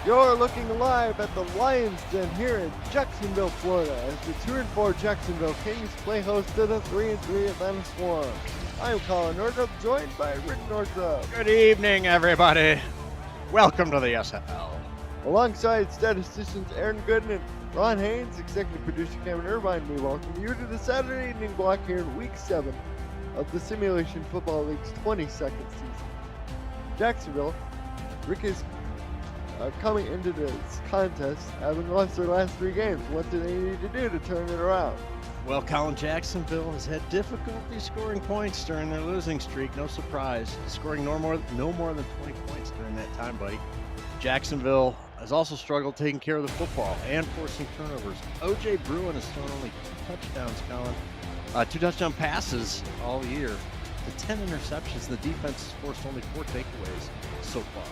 You're looking live at the Lions Den here in Jacksonville, Florida, as the 2-4 Jacksonville Kings play host to the 3-3 Atlanta Swarm. I'm Colin Northup, joined by Rick Northup. Good evening, everybody. Welcome to the SFL. Alongside statisticians Aaron Gooden and Ron Haynes, executive producer Cameron Irvine, we welcome you to the Saturday evening block here in Week 7 of the Simulation Football League's 22nd season. Jacksonville, Rick is coming into this contest having lost their last 3 games. What do they need to do to turn it around? Well, Colin, Jacksonville has had difficulty scoring points during their losing streak. No surprise. Scoring no more than 20 points during that time, buddy. Jacksonville has also struggled taking care of the football and forcing turnovers. O.J. Bruin has thrown only 2 touchdowns, Colin. 2 touchdown passes all year. The 10 interceptions. The defense has forced only 4 takeaways so far.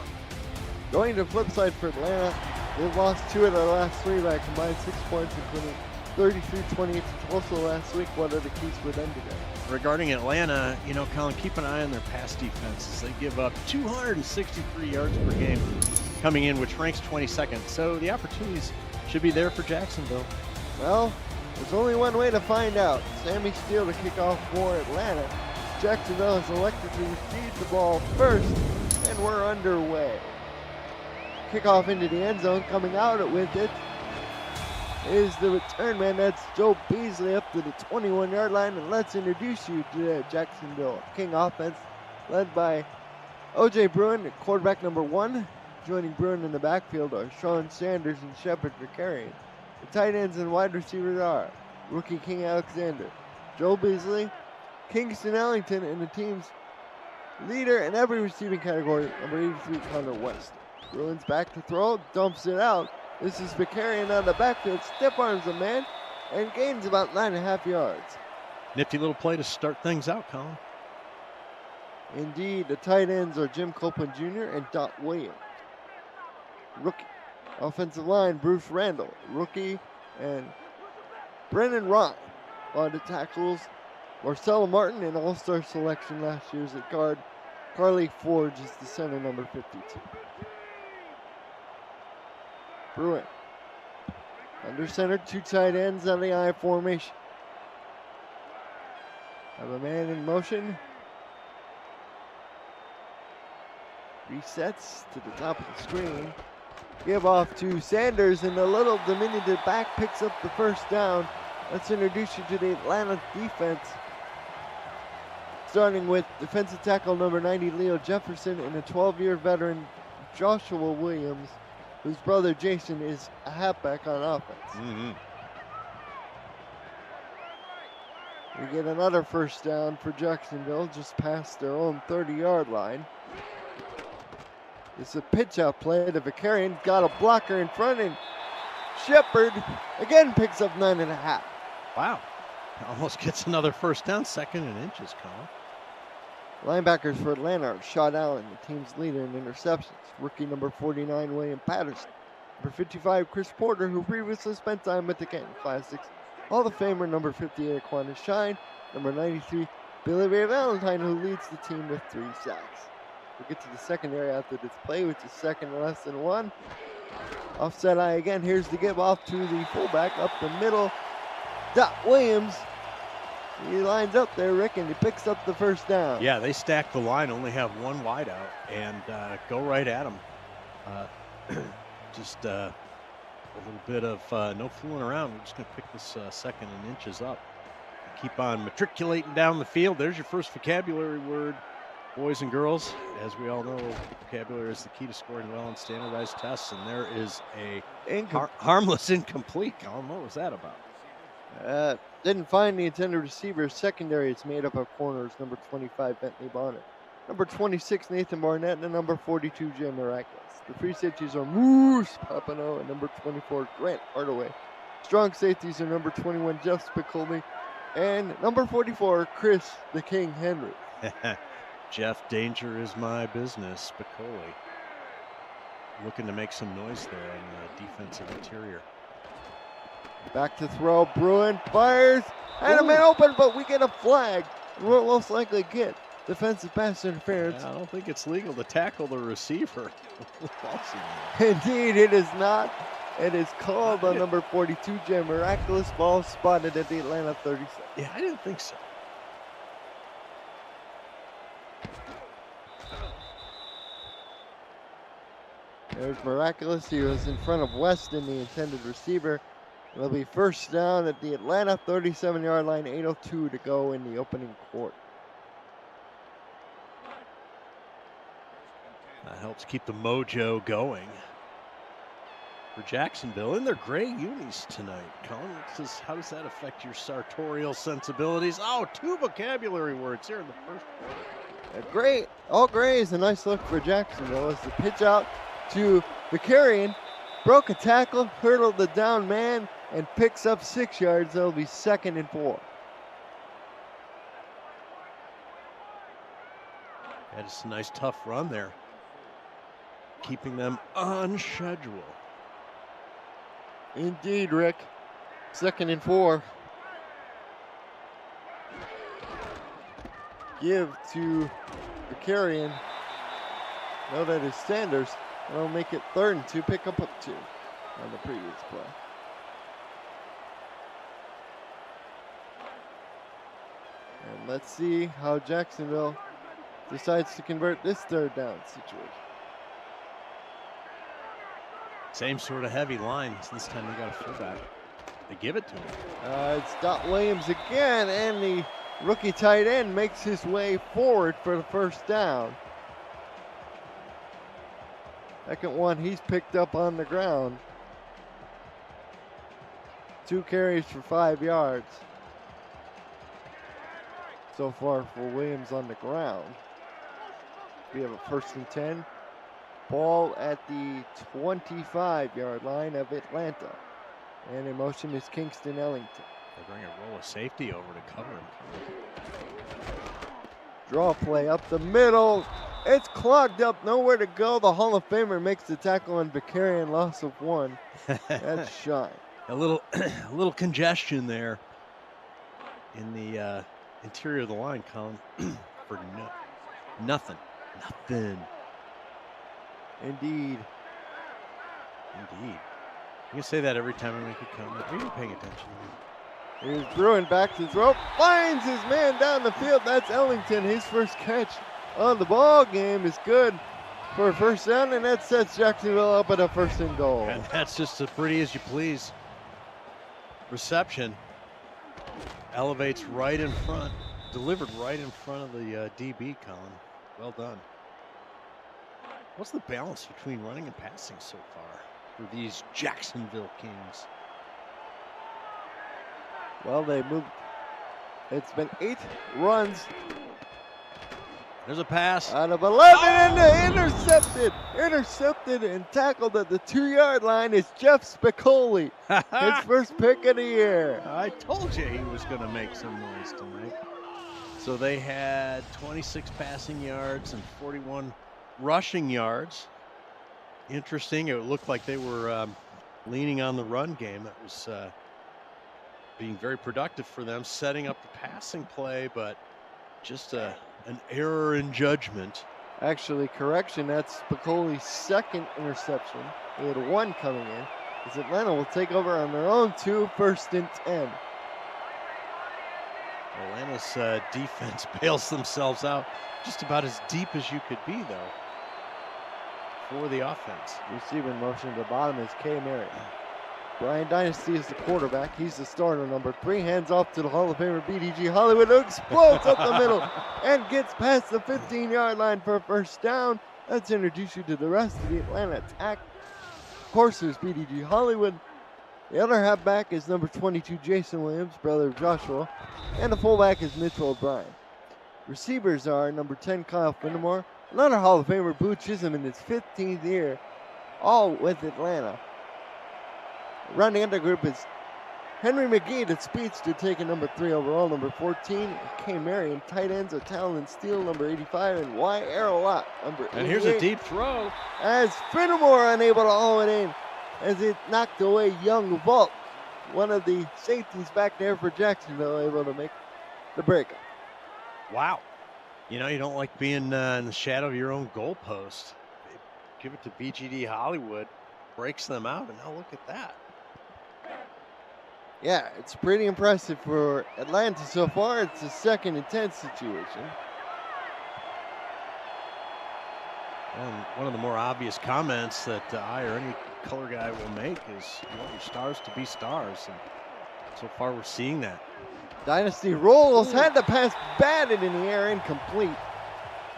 Going to the flip side for Atlanta, they've lost 2 of their last 3 by a combined 6 points, including 33-28 to Tulsa last week. What are the keys for them today? Regarding Atlanta, Colin, keep an eye on their pass defenses. They give up 263 yards per game coming in, which ranks 22nd. So the opportunities should be there for Jacksonville. Well, there's only one way to find out. Sammy Steele to kick off for Atlanta. Jacksonville has elected to receive the ball first, and we're underway. Kickoff into the end zone, coming out with it is the return man. That's Joe Beasley up to the 21-yard line, and let's introduce you to the Jacksonville King offense, led by O.J. Bruin, quarterback number 1. Joining Bruin in the backfield are Sean Sanders and Shepard Ricarian. The tight ends and wide receivers are rookie King Alexander, Joe Beasley, Kingston Ellington, and the team's leader in every receiving category, number 83, Connor West. Bruin's back to throw, dumps it out. This is Vicarian on the backfield, stiff arms a man, and gains about 9.5 yards. Nifty little play to start things out, Colin. Indeed, the tight ends are Jim Copeland Jr. and Dot Williams. Rookie. Offensive line, Bruce Randall. Rookie and Brennan Ryan. On the tackles, Marcella Martin, an all-star selection last year's at guard. Carly Forge is the center, number 52. Bruin. Under center, 2 tight ends on the I formation. Have a man in motion. Resets to the top of the screen. Give off to Sanders, and the little diminutive back picks up the first down. Let's introduce you to the Atlanta defense. Starting with defensive tackle number 90, Leo Jefferson, and a 12-year veteran, Joshua Williams, whose brother Jason is a halfback on offense. We get another first down for Jacksonville, just past their own 30-yard line. It's a pitch-out play. The Vicarian got a blocker in front, and Shepard again picks up 9.5. Wow. Almost gets another first down, 2nd and inches, Colin. Linebackers for Atlanta are Shot Allen, the team's leader in interceptions. Rookie number 49, William Patterson. Number 55, Chris Porter, who previously spent time with the Canton Classics. Hall of Famer number 58, Quanah Shine. Number 93, Billy Ray Valentine, who leads the team with 3 sacks. We'll get to the secondary after this play, which is 2nd and less than 1. Offset eye again. Here's the give off to the fullback up the middle. Dot Williams. He lines up there, Rick, and he picks up the first down. Yeah, they stack the line, only have 1 wide out, and go right at him. Just a little bit of no fooling around. We're just going to pick this 2nd and inches up. Keep on matriculating down the field. There's your first vocabulary word, boys and girls. As we all know, vocabulary is the key to scoring well on standardized tests, and there is a harmless incomplete. Colin, what was that about? Didn't find the intended receiver. Secondary is made up of corners, number 25, Bentley Bonnet, number 26, Nathan Barnett, and number 42, Jay Miraculous. The free safeties are Moose Papano and number 24, Grant Hardaway. Strong safeties are number 21, Jeff Spicoli, and number 44, Chris the King Henry. Jeff, danger is my business, Spicoli. Looking to make some noise there on the defensive interior. Back to throw, Bruin fires, and a man open, but we get a flag. We'll most likely get defensive pass interference. Yeah, I don't think it's legal to tackle the receiver. Indeed, it is not. It is called on number 42, Jay. Miraculous ball spotted at the Atlanta 37. Yeah, I didn't think so. There's Miraculous. He was in front of Weston, the intended receiver. It'll be first down at the Atlanta 37-yard line, 8:02 to go in the opening quarter. That helps keep the mojo going for Jacksonville in their gray unis tonight. Colin, how does that affect your sartorial sensibilities? Oh, 2 vocabulary words here in the first quarter. Great. All gray is a nice look for Jacksonville as the pitch out to Vicarian. Broke a tackle, hurdled the down man, and picks up 6 yards. That'll be 2nd and 4. Yeah, just a nice tough run there, keeping them on schedule. Indeed, Rick. 2nd and 4. Give to Vicarian. No, that is Sanders. That'll make it 3rd and 2. Pick up 2 on the previous play. And let's see how Jacksonville decides to convert this 3rd down situation. Same sort of heavy line. This time they got a fullback. They give it to him. It's Dot Williams again, and the rookie tight end makes his way forward for the first down. Second one he's picked up on the ground. 2 carries for 5 yards so far for Williams on the ground. We have a 1st and 10. Ball at the 25-yard line of Atlanta. And in motion is Kingston Ellington. They bring a roll of safety over to cover him. Draw play up the middle. It's clogged up, nowhere to go. The Hall of Famer makes the tackle on Vicarian, loss of 1. That's shy. A little congestion there in the interior of the line, Colin, for nothing. Indeed. You can say that every time I make a comment. Are you paying attention? Here's Bruin back to throw. Finds his man down the field. That's Ellington. His first catch on the ball game is good for a first down, and that sets Jacksonville up at a 1st and goal. And that's just as pretty as you please. Reception elevates right in front, delivered right in front of the DB, Colin. Well done. What's the balance between running and passing so far for these Jacksonville Kings? Well, they moved. It's been 8 runs. There's a pass. Out of 11, and intercepted and tackled at the 2-yard line is Jeff Spicoli. His first pick of the year. I told you he was going to make some noise tonight. So they had 26 passing yards and 41 rushing yards. Interesting. It looked like they were leaning on the run game. That was being very productive for them, setting up the passing play, but just an error in judgment. Actually, correction, that's Spicoli's 2nd interception. He had 1 coming in. As Atlanta will take over on their own 2, 1st and 10. Atlanta's defense bails themselves out just about as deep as you could be, though, for the offense. Receiver in motion at the bottom is K. Marion. Brian Dynasty is the quarterback. He's the starter, number 3. Hands off to the Hall of Famer BDG Hollywood, who explodes up the middle and gets past the 15-yard line for a first down. Let's introduce you to the rest of the Atlanta attack. Of course, there's BDG Hollywood. The other halfback is number 22, Jason Williams, brother of Joshua. And the fullback is Mitchell O'Brien. Receivers are number 10, Kyle Finnemore. Another Hall of Famer, Boo Chisholm, in his 15th year, all with Atlanta. Around the undergroup is Henry McGee, the speedster, taking number 3 overall, number 14, K. Marion. Tight ends are Talon Steele, number 85, and Y. Arrowott, number 88. And here's a deep throw. As Finnemore unable to haul it in, as it knocked away Young Volk, one of the safeties back there for Jacksonville, able to make the break. Wow. You know, you don't like being in the shadow of your own goalpost. Give it to BGD Hollywood, breaks them out, and now look at that. Yeah, it's pretty impressive for Atlanta so far. It's a 2nd and 10 situation. And one of the more obvious comments that I or any color guy will make is you want your stars to be stars. And so far we're seeing that. Dynasty rolls, had the pass batted in the air, incomplete.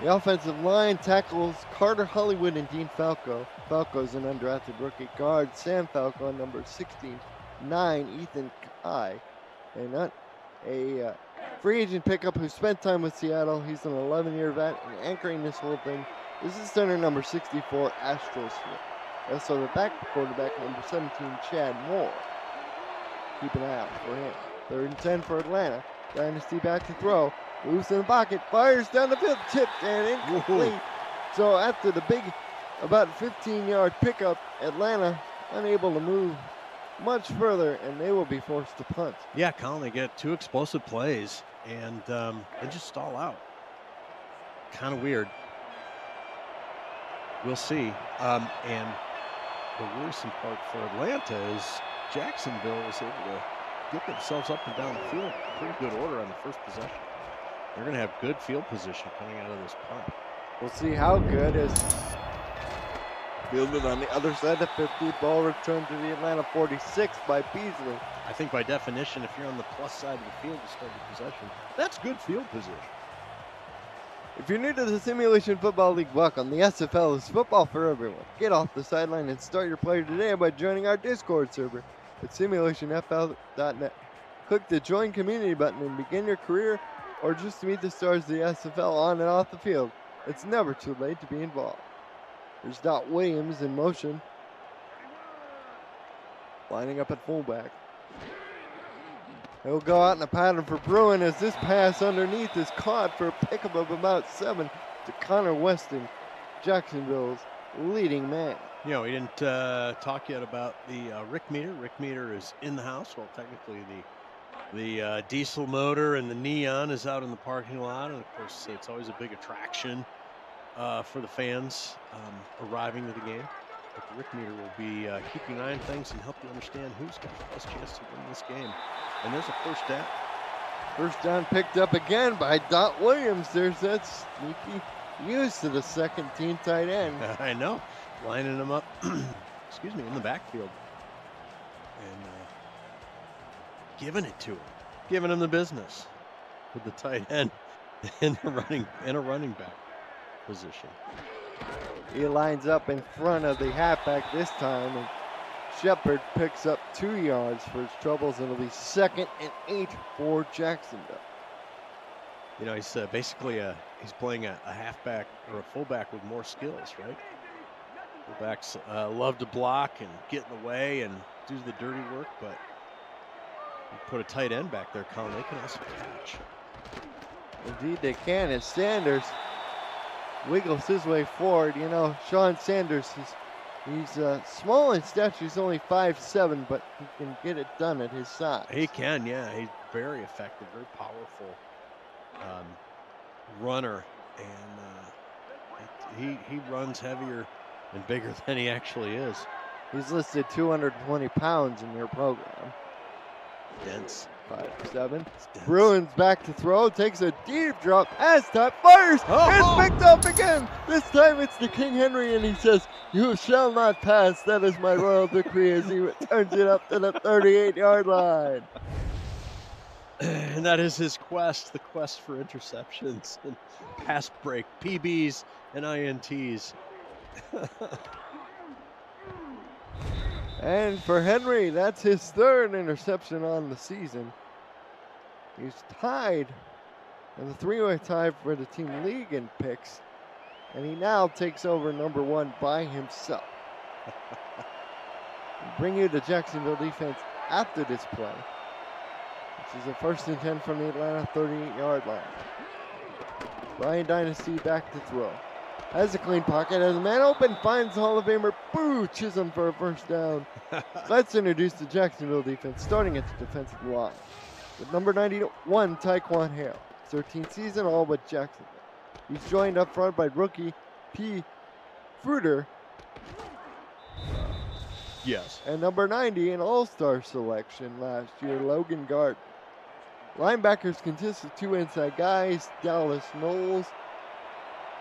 The offensive line tackles Carter Hollywood and Dean Falco. Falco's an undrafted rookie guard. Sam Falco, number 16. 9, Ethan Kai, and not a free agent pickup who spent time with Seattle. He's an 11-year vet, and anchoring this whole thing is the center number 64, Astros Smith. Also the quarterback number 17, Chad Moore. Keep an eye out for him. 3rd and 10 for Atlanta. Dynasty back to throw. Moves in the pocket, fires down the field, tipped and incomplete. So after the big, about 15-yard pickup, Atlanta unable to move much further, and they will be forced to punt. Yeah, Colin, they get 2 explosive plays, and they just stall out. Kind of weird. We'll see. And the worrisome part for Atlanta is Jacksonville was able to get themselves up and down the field. Pretty good order on the first possession. They're going to have good field position coming out of this punt. We'll see how good is fielded on the other side of 50. Ball returned to the Atlanta 46 by Beasley. I think by definition, if you're on the plus side of the field to start your possession, that's good field position. If you're new to the Simulation Football League, welcome. The SFL is football for everyone. Get off the sideline and start your play today by joining our Discord server at simulationfl.net. Click the Join Community button and begin your career, or just to meet the stars of the SFL on and off the field. It's never too late to be involved. There's Dot Williams in motion, lining up at fullback. He'll go out in a pattern for Bruin as this pass underneath is caught for a pickup of about 7 to Connor Weston, Jacksonville's leading man. You know, we didn't talk yet about the Rick meter. Rick meter is in the house. Well, technically the diesel motor and the neon is out in the parking lot. And of course, it's always a big attraction for the fans arriving to the game. But the Rick meter will be keeping an eye on things and help you understand who's got the best chance to win this game. And there's a first down. First down picked up again by Dot Williams. There's that sneaky use to the second team tight end. I know. Lining them up, excuse me, in the backfield. And giving it to him. Giving him the business with the tight end in a running back position. He lines up in front of the halfback this time, and Shepard picks up 2 yards for his troubles. It'll be 2nd and 8 for Jacksonville. You know, he's basically he's playing a halfback or a fullback with more skills, right? Fullbacks love to block and get in the way and do the dirty work, but you put a tight end back there, Colin, they can also catch. Indeed they can, as Sanders wiggles his way forward. You know, Sean Sanders, he's small in stature. He's only 5'7", but he can get it done at his size. He can, yeah. He's very effective, very powerful runner, and he runs heavier and bigger than he actually is. He's listed 220 pounds in your program. Dense. 5'7". Bruins back to throw, takes a deep drop, pass top, fires, it's picked up again. This time it's the King Henry, and he says, "You shall not pass. That is my royal decree," as he returns it up to the 38-yard line. And that is his quest, the quest for interceptions and pass break, PBs and INTs. And for Henry, that's his 3rd interception on the season. He's tied in the 3-way tie for the team league in picks, and he now takes over number 1 by himself. We'll bring you the Jacksonville defense after this play, which is a 1st and 10 from the Atlanta 38-yard line. Brian Dynasty back to throw. Has a clean pocket, has a man open, finds Hall of Famer Boo Chisholm for a first down. Let's introduce the Jacksonville defense, starting at the defensive line with number 91, Taekwon Hale. 13th season, all but Jacksonville. He's joined up front by rookie P. Fruiter Yes. and number 90, an all-star selection last year, Logan Gardner. Linebackers consist of two inside guys, Dallas Knowles,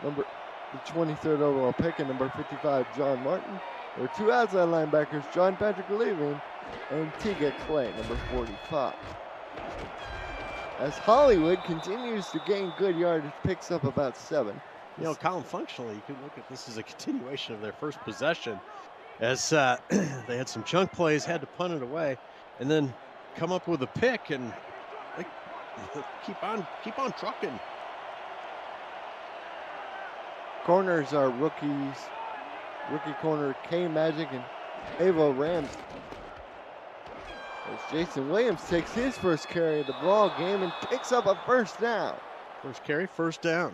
the 23rd overall pick, and number 55, John Martin. There are two outside linebackers, John Patrick Levin and Tiga Clay, number 45. As Hollywood continues to gain good yardage, picks up about 7. You know, Colin, functionally, you can look at this as a continuation of their first possession, as they had some chunk plays, had to punt it away, and then come up with a pick, and they keep on trucking. Corners are rookies. Rookie corner K Magic and Avo Ramsey. As Jason Williams takes his first carry of the ball game and picks up a first down. First carry, first down.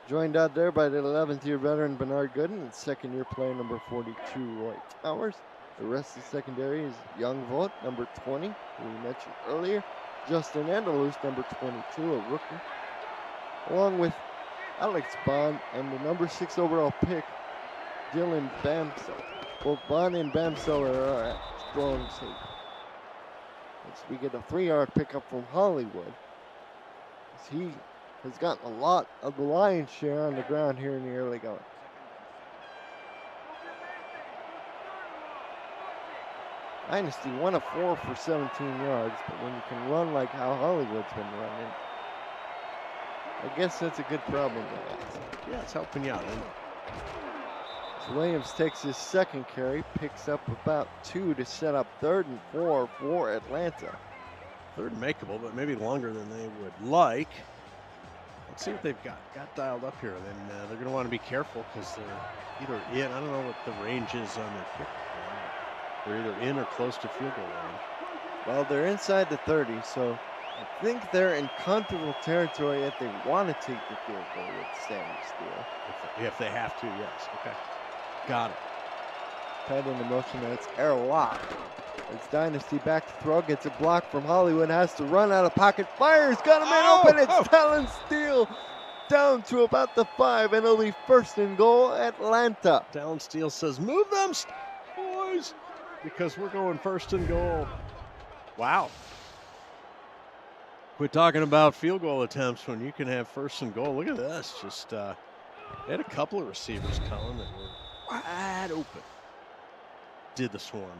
Joined out there by the 11th year veteran Bernard Gooden and second year player number 42 Roy Towers. The rest of the secondary is Young Vogt, number 20, who we mentioned earlier. Justin Andalus, number 22, a rookie. Along with Alex Bond and the number 6 overall pick, Dylan Bamsell. Both Bond and Bamsell are at strong safety. As we get a 3-yard pickup from Hollywood. As he has gotten a lot of the lion's share on the ground here in the early going. Dynasty 1 of 4 for 17 yards, but when you can run like how Hollywood's been running, I guess that's a good problem to have. Yeah, it's helping you out. So Williams takes his second carry, picks up about 2 to set up 3rd and 4 for Atlanta. Third makeable, but maybe longer than they would like. Let's see what they've got dialed up here. Then they're going to want to be careful because they're either in, I don't know what the range is on their kick. They're either in or close to field goal range. Well, they're inside the 30, so I think they're in comfortable territory if they want to take the field goal with Sammy Steele. If they have to, yes. Okay. Got it. Pad into motion, that's Errol Lock. It's Dynasty back to throw, gets a block from Hollywood, has to run out of pocket, fires, got a man open, it's Talon Steele down to about the 5, and it'll be 1st and goal, Atlanta. Talon Steele says, move them, boys, because we're going 1st and goal. Wow. Quit talking about field goal attempts when you can have 1st and goal. Look at this. Just they had a couple of receivers, Colin, that were wide open. Did the swarm.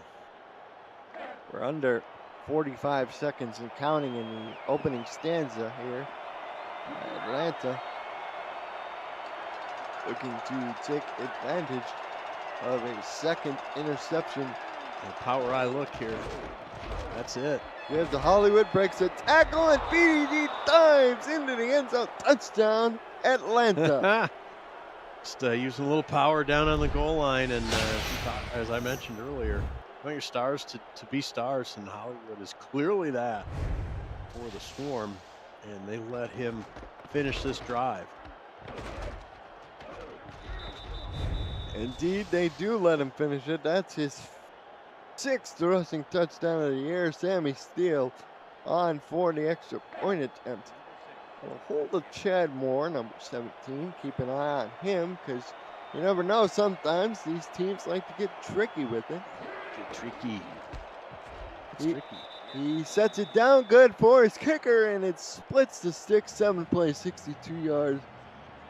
We're under 45 seconds and counting in the opening stanza here. Atlanta looking to take advantage of a second interception. And power eye look here. That's it. Gives to Hollywood, breaks a tackle, and BDG dives into the end zone. Touchdown, Atlanta. Just using a little power down on the goal line, and as I mentioned earlier, you want your stars to be stars, and Hollywood is clearly that for the Swarm, and they let him finish this drive. Indeed, they do let him finish it. That's his 6th rushing touchdown of the year. Sammy Steele on for the extra point attempt. A hold of Chad Moore, number 17. Keep an eye on him because you never know. Sometimes these teams like to get tricky with it. Get tricky. It's tricky. He sets it down good for his kicker, and it splits the stick. 7 plays, 62 yards.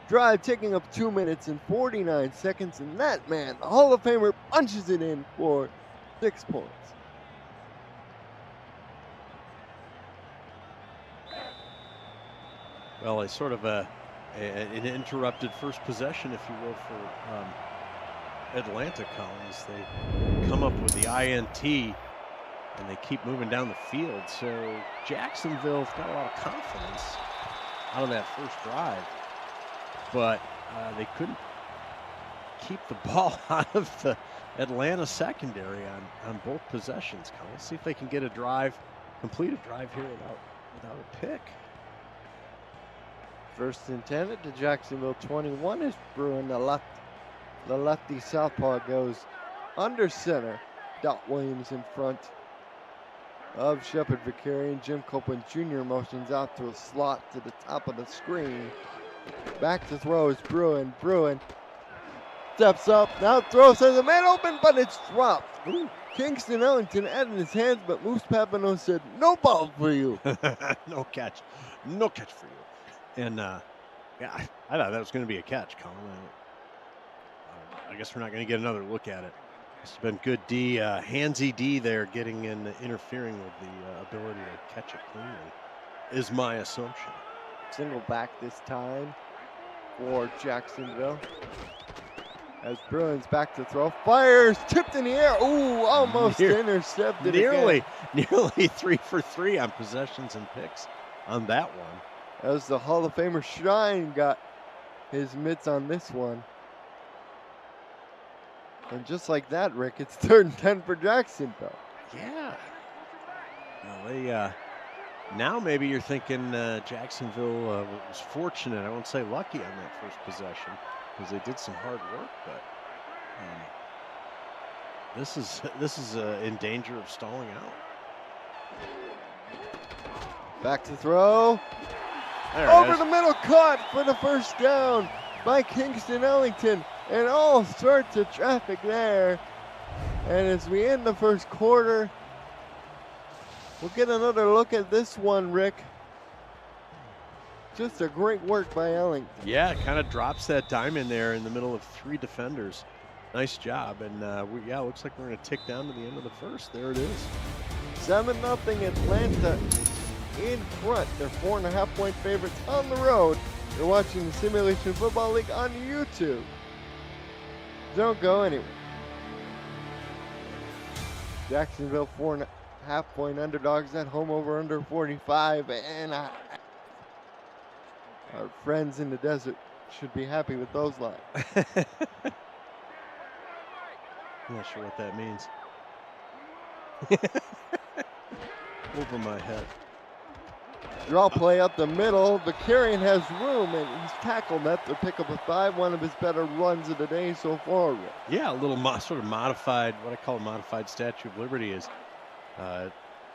Drive taking up 2 minutes and 49 seconds, and that man, the Hall of Famer, punches it in for 6 points. Well, a sort of an interrupted first possession, if you will, for Atlanta, Collins. They come up with the INT, and they keep moving down the field. So Jacksonville's got a lot of confidence out of that first drive, but they couldn't keep the ball out of the Atlanta secondary on both possessions. Let's see if they can get a drive, complete a drive here without a pick. 1st and 10 at the Jacksonville 21 is Bruin. The lefty southpaw goes under center. Dot Williams in front of Shepard Vicarian. Jim Copeland Jr. motions out to a slot to the top of the screen. Back to throw is Bruin. Bruin steps up, now throws, has a man open, but it's dropped. Ooh. Kingston Ellington had in his hands, but Moose Papano said, no ball for you. No catch. No catch for you. And, yeah, I thought that was going to be a catch, Colin. I guess we're not going to get another look at it. It's been good D, handsy D there, getting in, interfering with the ability to catch it cleanly, is my assumption. Single back this time for Jacksonville. As Bruin's back to throw, fires, tipped in the air. Ooh, almost intercepted. Nearly 3 for 3 on possessions and picks on that one. As the Hall of Famer Shrine got his mitts on this one. And just like that, Rick, it's 3rd and 10 for Jacksonville. Yeah. Well, now maybe you're thinking Jacksonville was fortunate. I won't say lucky on that first possession because they did some hard work, but this is in danger of stalling out. Back to throw. Over the middle, caught for the first down by Kingston Ellington. And all sorts of traffic there. And as we end the first quarter, we'll get another look at this one, Rick. Just a great work by Ellington. Yeah, kind of drops that dime in there in the middle of 3 defenders. Nice job. And looks like we're going to tick down to the end of the first. There it is. 7-0 Atlanta in front. They're 4.5-point favorites on the road. You're watching the Simulation Football League on YouTube. Don't go anywhere. Jacksonville 4.5-point underdogs at home, over under 45, and our friends in the desert should be happy with those lines. I'm not sure what that means. Over my head. Draw play up the middle. Vicarian has room, and he's tackled that to pick up a 5. One of his better runs of the day so far. Yeah, a little sort of modified, what I call a modified Statue of Liberty is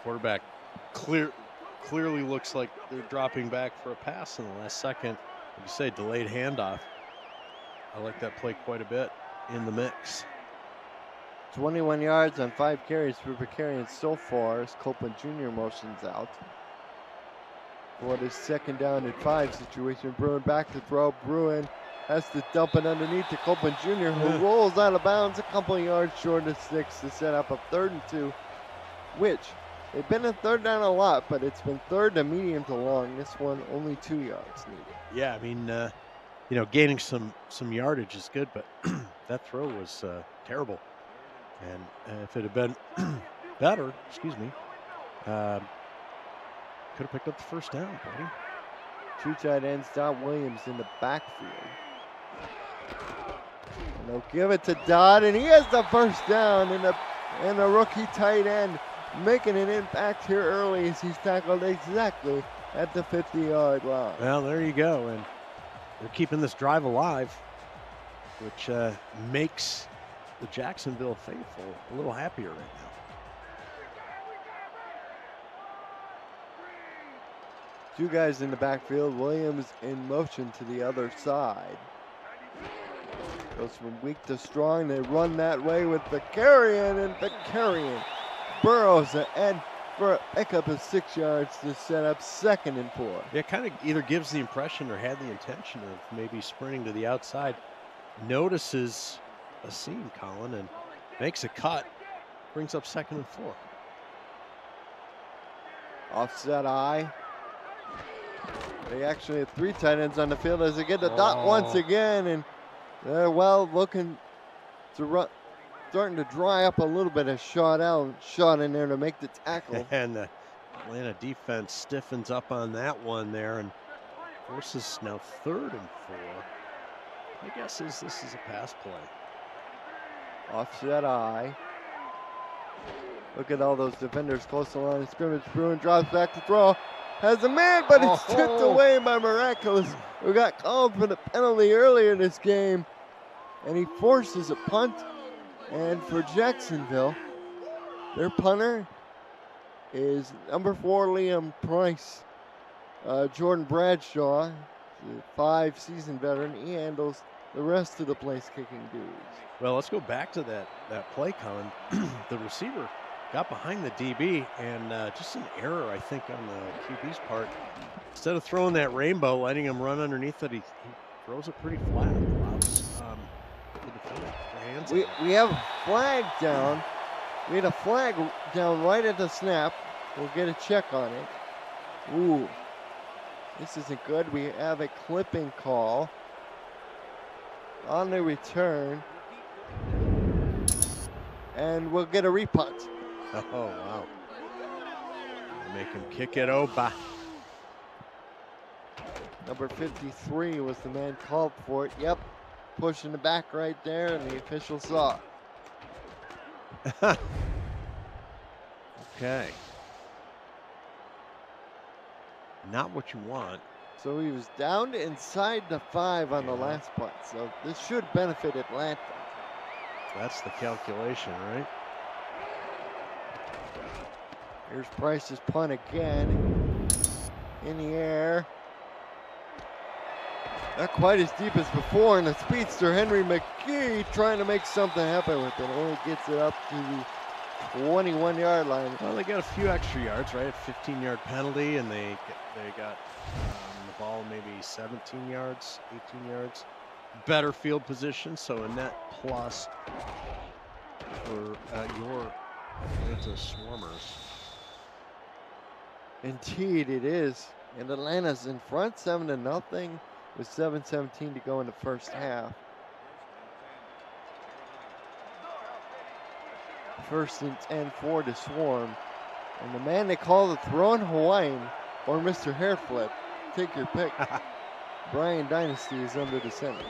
quarterback clearly looks like they're dropping back for a pass in the last second. Like you say, delayed handoff. I like that play quite a bit in the mix. 21 yards on 5 carries for Vicarian so far as Copeland Jr. motions out. For this 2nd down and 5 situation, Bruin back to throw. Bruin has to dump it underneath to Copeland Jr., who rolls out of bounds a couple of yards short of 6 to set up a 3rd and 2, which they've been in 3rd down a lot, but it's been 3rd to medium to long. This one only 2 yards needed. Yeah, I mean, gaining some yardage is good, but that throw was terrible. And if it had been better, could have picked up the first down, buddy. 2 tight ends, Dodd Williams in the backfield. And they'll give it to Dodd, and he has the first down, and the rookie tight end making an impact here early as he's tackled exactly at the 50-yard line. Well, there you go, and they're keeping this drive alive, which makes the Jacksonville faithful a little happier right now. Two guys in the backfield, Williams in motion to the other side. Goes from weak to strong, they run that way with Vicarian, and Vicarian burrows ahead for a pickup of 6 yards to set up 2nd and 4. Yeah, kind of either gives the impression or had the intention of maybe sprinting to the outside. Notices a seam, Colin, and makes a cut, brings up 2nd and 4. Offset eye. They actually have 3 tight ends on the field as they get the dot once again, and they're looking to run, starting to dry up a little bit as Sean Allen shot in there to make the tackle. And the Atlanta defense stiffens up on that one there and forces now 3rd and 4. My guess is this is a pass play. Offset eye. Look at all those defenders close to the line of scrimmage. Bruin drops back to throw. Has a man, but it's tipped away by Miraculous, who got called for the penalty earlier in this game. And he forces a punt. And for Jacksonville, their punter is number 4, Liam Price. Jordan Bradshaw The 5-season veteran, he handles the rest of the place-kicking duties. Well, let's go back to that play, Colin. The receiver got behind the DB, and just an error, I think, on the QB's part. Instead of throwing that rainbow, letting him run underneath it, he throws it pretty flat. Allows the defender to put their hands on it. We have a flag down. We had a flag down right at the snap. We'll get a check on it. Ooh, this isn't good. We have a clipping call on the return. And we'll get a repunt. Oh, wow. Make him kick it over. Number 53 was the man called for it. Yep, pushing the back right there, and the official saw it. Okay. Not what you want. So he was down inside the 5 on the last punt. So this should benefit Atlanta. That's the calculation, right? Here's Price's punt again. In the air. Not quite as deep as before, and the speedster Henry McGee trying to make something happen with it. Only gets it up to the 21-yard line. Well, they got a few extra yards, right? A 15-yard penalty, and they got the ball maybe 17 yards, 18 yards. Better field position, so a net plus for your Atlanta Swarmers. Indeed, it is. And Atlanta's in front, 7-0, with 7:17 to go in the first half. First and 10 for the Swarm. And the man they call the throwing Hawaiian, or Mr. Hairflip, take your pick. Brian Dynasty is under the center.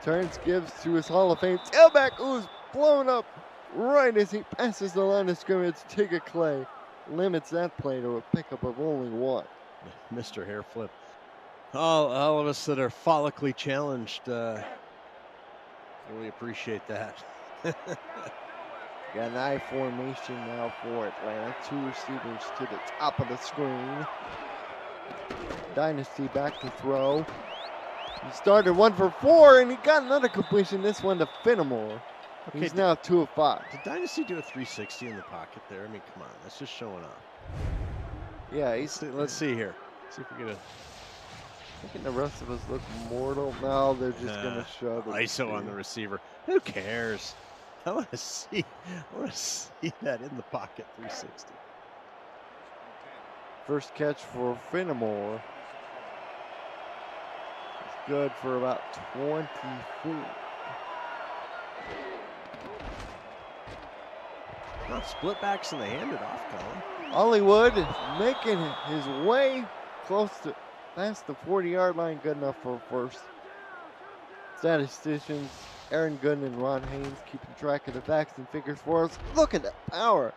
Turns, gives to his Hall of Fame tailback, who's blown up right as he passes the line of scrimmage. Tigger Clay limits that play to a pickup of only 1. Mr. Hairflip. All of us that are follically challenged really appreciate that. Got an I formation now for Atlanta. 2 receivers to the top of the screen. Dynasty back to throw. He started 1 for 4, and he got another completion. This one to Fenimore. Okay, He's now 2 of 5. Did Dynasty do a 360 in the pocket there? I mean, come on, that's just showing off. Yeah, Let's see here. See if we get a making the rest of us look mortal. No, they're just gonna show the ISO on the receiver. Who cares? I want to see that in the pocket 360. First catch for Fenimore. It's good for about 24. Not split backs and they hand it off, Colin. Hollywood making his way close to past the 40-yard line, good enough for first. Statisticians Aaron Gooden and Ron Haynes keeping track of the facts and figures for us. Look at that power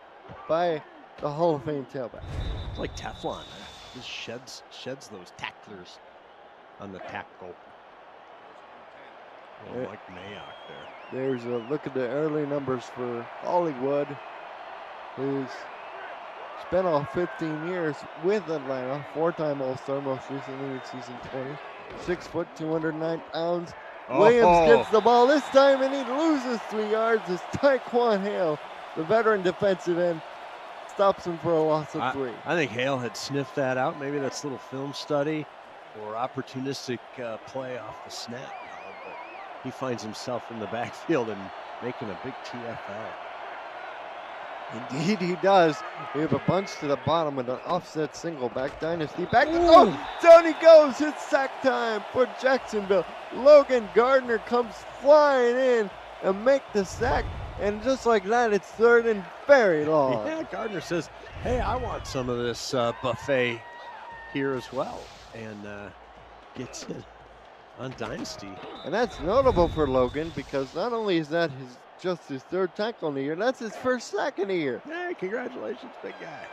by the Hall of Fame tailback. It's like Teflon. It just sheds those tacklers on the tackle. Like Mayock there. There's a look at the early numbers for Hollywood, who's spent all 15 years with Atlanta, 4-time All-Star, most recently in season 20. 6 foot, 209 pounds. Williams gets the ball this time, and he loses 3 yards as Tyquan Hale, the veteran defensive end, stops him for a loss of 3. I think Hale had sniffed that out. Maybe that's a little film study or opportunistic play off the snap. But he finds himself in the backfield and making a big TFL. Indeed he does. We have a bunch to the bottom with an offset single. Back Dynasty. Back to down he goes. It's sack time for Jacksonville. Logan Gardner comes flying in and make the sack. And just like that, it's 3rd and very long. Yeah, Gardner says, hey, I want some of this buffet here as well. And gets it on Dynasty. And that's notable for Logan because not only is that just his 3rd tackle in the year, that's his 1st sack in the year. Hey, congratulations, big guy.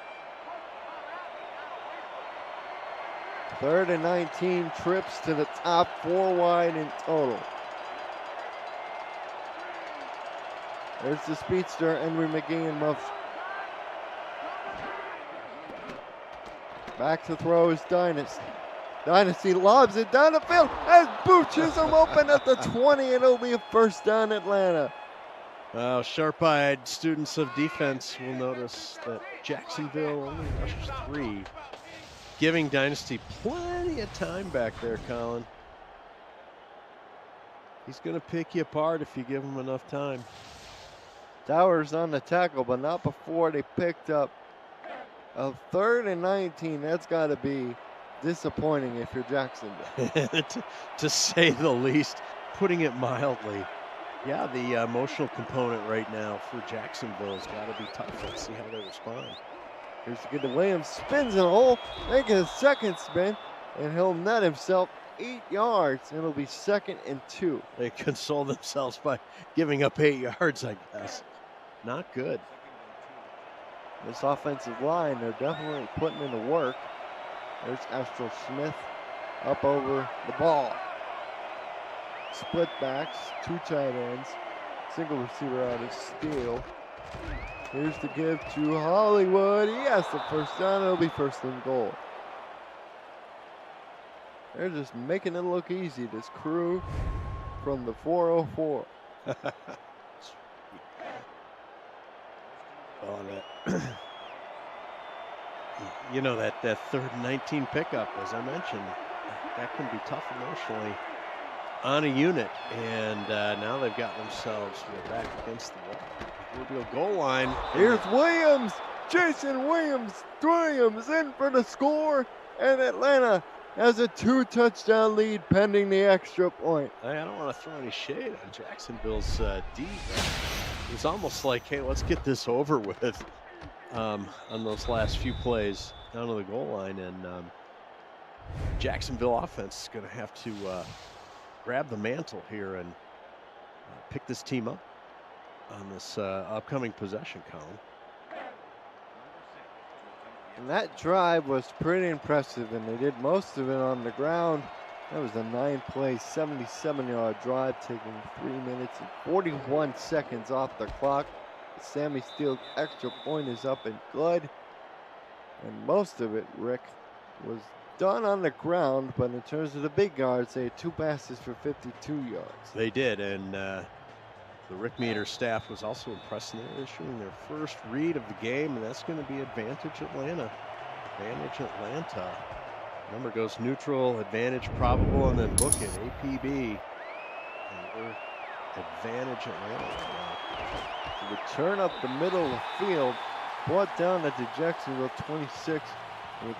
3rd and 19, trips to the top, 4 wide in total. There's the speedster, Henry McGee and Muffs. Back to throw is Dynasty. Dynasty lobs it down the field as Booches him open at the 20, and it'll be a first down, Atlanta. Well, sharp-eyed students of defense will notice that Jacksonville only rushes 3, giving Dynasty plenty of time back there, Colin. He's going to pick you apart if you give him enough time. Towers on the tackle, but not before they picked up a 3rd and 19. That's got to be disappointing if you're Jacksonville. to say the least, putting it mildly. Yeah, the emotional component right now for Jacksonville has got to be tough. Let's see how they respond. Here's the good to Williams. Spins in a hole, making a second spin, and he'll net himself 8 yards. It'll be 2nd and 2. They console themselves by giving up 8 yards, I guess. Not good. This offensive line, they're definitely putting in the work. There's Astro Smith up over the ball. Split backs, 2 tight ends, single receiver out of Steele. Here's the give to Hollywood. He has the first down. It'll be 1st and goal. They're just making it look easy, this crew from the 404. Oh, you know, that 3rd and 19 pickup, as I mentioned, that can be tough emotionally on a unit. And now they've got themselves back against the wall. Goal line. Here's Williams. Jason Williams in for the score. And Atlanta has a 2-touchdown lead pending the extra point. I don't want to throw any shade on Jacksonville's D. It's almost like, hey, let's get this over with on those last few plays down to the goal line. And Jacksonville offense is going to have to grab the mantle here and pick this team up on this upcoming possession, Colin. And that drive was pretty impressive, and they did most of it on the ground. That was a 9-play, 77-yard drive, taking 3 minutes and 41 seconds off the clock. Sammy Steele's extra point is up and good. And most of it, Rick, was done on the ground, but in terms of the big yards, they had 2 passes for 52 yards. They did, and the Rick Meter staff was also impressed. They're issuing their first read of the game, and that's going to be advantage Atlanta. Advantage Atlanta. Number goes neutral, advantage probable, and then book it, APB. And we're advantage Atlanta right now. The return up the middle of the field, brought down at the Jacksonville 26 with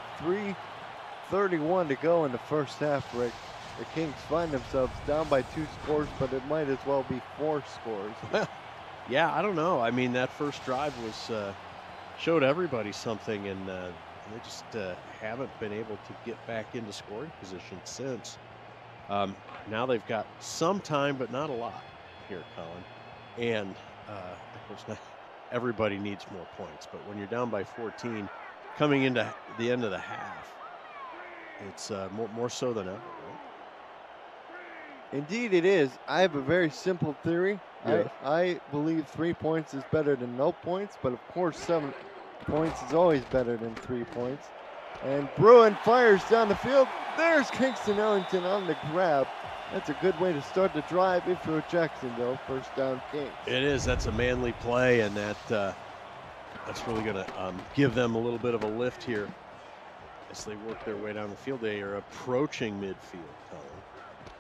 3:31 to go in the first half, Rick. The Kings find themselves down by 2 scores, but it might as well be 4 scores. Well, yeah, I don't know. I mean, that first drive was showed everybody something, and they just haven't been able to get back into scoring position since. Now they've got some time, but not a lot here, Colin. And of course, not everybody needs more points, but when you're down by 14, coming into the end of the half, it's more so than ever, right? Indeed it is. I have a very simple theory. Yeah. I believe 3 points is better than no points, but of course 7 points is always better than 3 points. And Bruin fires down the field. There's Kingston Ellington on the grab. That's a good way to start the drive if you're Jacksonville. First down, Kings. It is. That's a manly play, and that's really going to give them a little bit of a lift here as they work their way down the field. They are approaching midfield, Colin.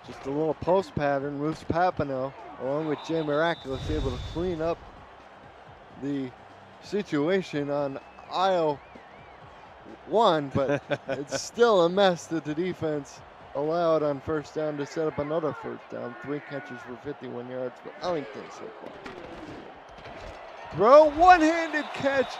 Just a little post pattern. Moose Papineau, along with Jay Miraculous, able to clean up the situation on aisle 1, but it's still a mess that the defense allowed on first down to set up another first down. 3 catches for 51 yards for Ellington so far. Throw, one-handed catch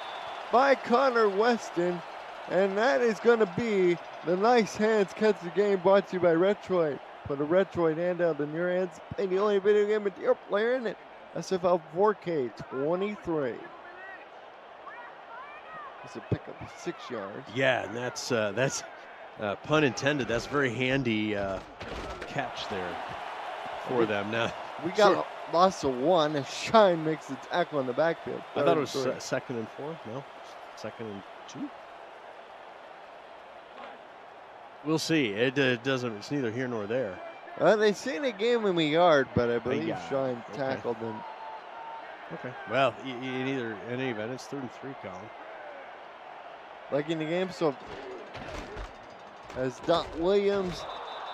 by Connor Weston, and that is going to be the nice hands catch the game, brought to you by Retroid. Put a Retroid handout in your hands, and the only video game with your player in it. SFL 4K 23. It's a pickup of 6 yards. Yeah, and that's pun intended. That's very handy catch there for them. Now we got a loss of 1 as Shine makes the tackle in the backfield. I thought it was 2nd and 4. No, 2nd and 2. We'll see. It doesn't. It's neither here nor there. They seen a game in the yard, but I believe yeah. Sean Okay. tackled him. Okay. Well, in any event, it's 3rd and 3, Colin. Like in the game, so as Dot Williams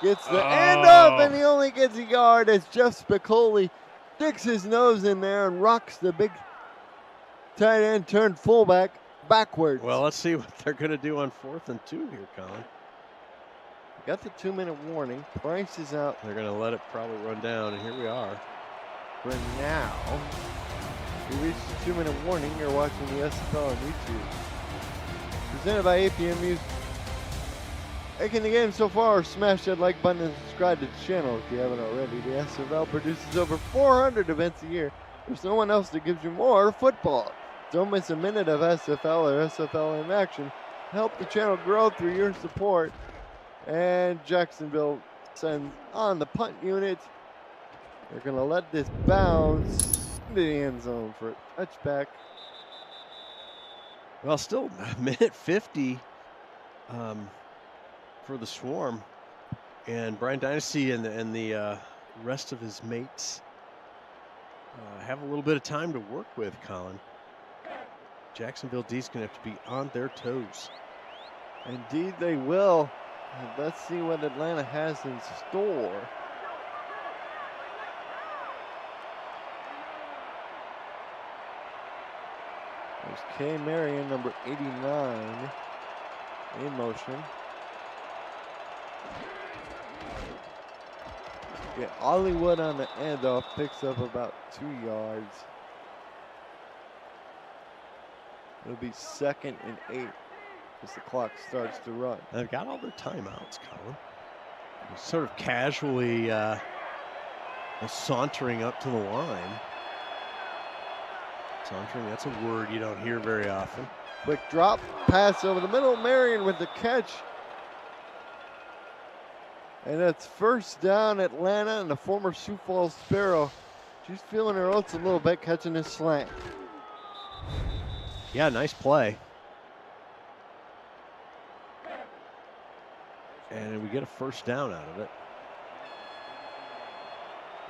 gets the end up, and he only gets a yard as Jeff Spicoli sticks his nose in there and rocks the big tight end turned fullback backwards. Well, let's see what they're going to do on 4th and 2 here, Colin. Got the 2-minute warning. Price is out. They're going to let it probably run down, and here we are. For now, we reached the 2-minute warning. You're watching the SFL on YouTube. Presented by APM Music. Liking the game so far, smash that like button and subscribe to the channel if you haven't already. The SFL produces over 400 events a year. There's no one else that gives you more football. Don't miss a minute of SFL or SFL in action. Help the channel grow through your support. And Jacksonville sends on the punt unit. They're going to let this bounce into the end zone for a touchback. Well, still a minute 50 for the Swarm. And Brian Dynasty and the rest of his mates have a little bit of time to work with, Colin. Jacksonville D's going to have to be on their toes. Indeed they will. And let's see what Atlanta has in store. There's K. Marion, number 89, in motion. Yeah, Hollywood on the handoff picks up about 2 yards. It'll be 2nd and 8 as the clock starts to run. They've got all their timeouts, Colin. They're sort of casually sauntering up to the line. Sauntering, that's a word you don't hear very often. Quick drop, pass over the middle. Marion with the catch. And that's 1st down Atlanta, and the former Sioux Falls Sparrow. She's feeling her oats a little bit, catching this slant. Yeah, nice play. And we get a 1st down out of it.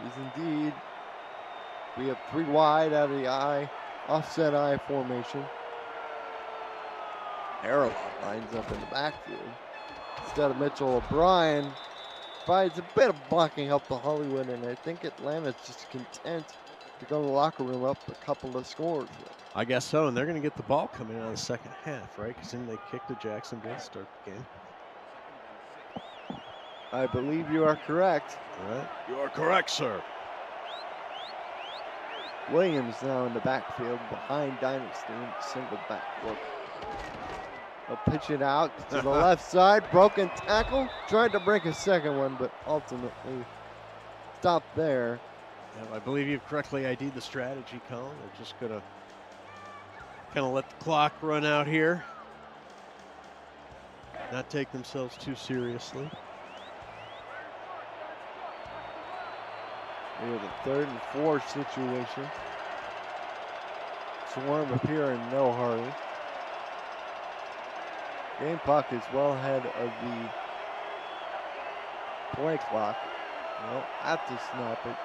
Is indeed. We have 3 wide out of the I, offset I formation. Harrell lines up in the backfield. Instead of Mitchell O'Brien, provides a bit of blocking help to Hollywood, and I think Atlanta's just content to go to the locker room up a couple of scores. I guess so, and they're going to get the ball coming out of the 2nd half, right? Because then they kick to Jacksonville to start the game. I believe you are correct. All right. You are correct, sir. Williams now in the backfield behind Dynasty, single back look. They'll pitch it out to the left side, broken tackle. Tried to break a 2nd one, but ultimately stopped there. Yeah, I believe you've correctly ID'd the strategy, Colin. They're just going to kind of let the clock run out here. Not take themselves too seriously. We have a 3rd and 4 situation. Swarm up here in no hurry. Game clock is well ahead of the play clock. Well, have to snap it.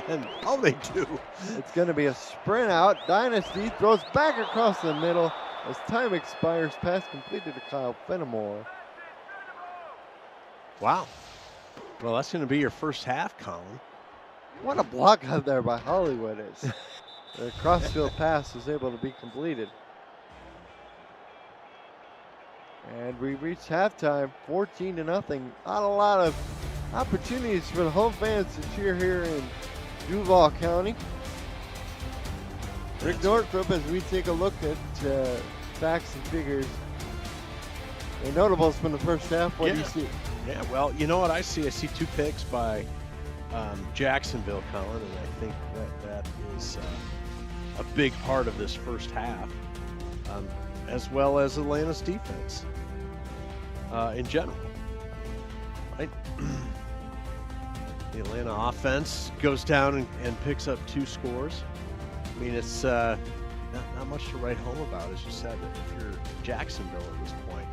And they do. It's going to be a sprint out. Dynasty throws back across the middle as time expires. Pass completed to Kyle Fenimore. Wow. Well, that's going to be your 1st half, Colin. What a block out there by Hollywood is. The crossfield pass was able to be completed. And we reached halftime, 14-0. Not a lot of opportunities for the home fans to cheer here in Duval County. Rick Northrup, as we take a look at facts and figures and notables from the 1st half, what do you see? Yeah, well, you know what I see? I see 2 picks by Jacksonville, Colin, and I think that is a big part of this 1st half, as well as Atlanta's defense in general. Right? The Atlanta offense goes down and picks up 2 scores. I mean, it's not much to write home about, as you said, if you're Jacksonville at this point.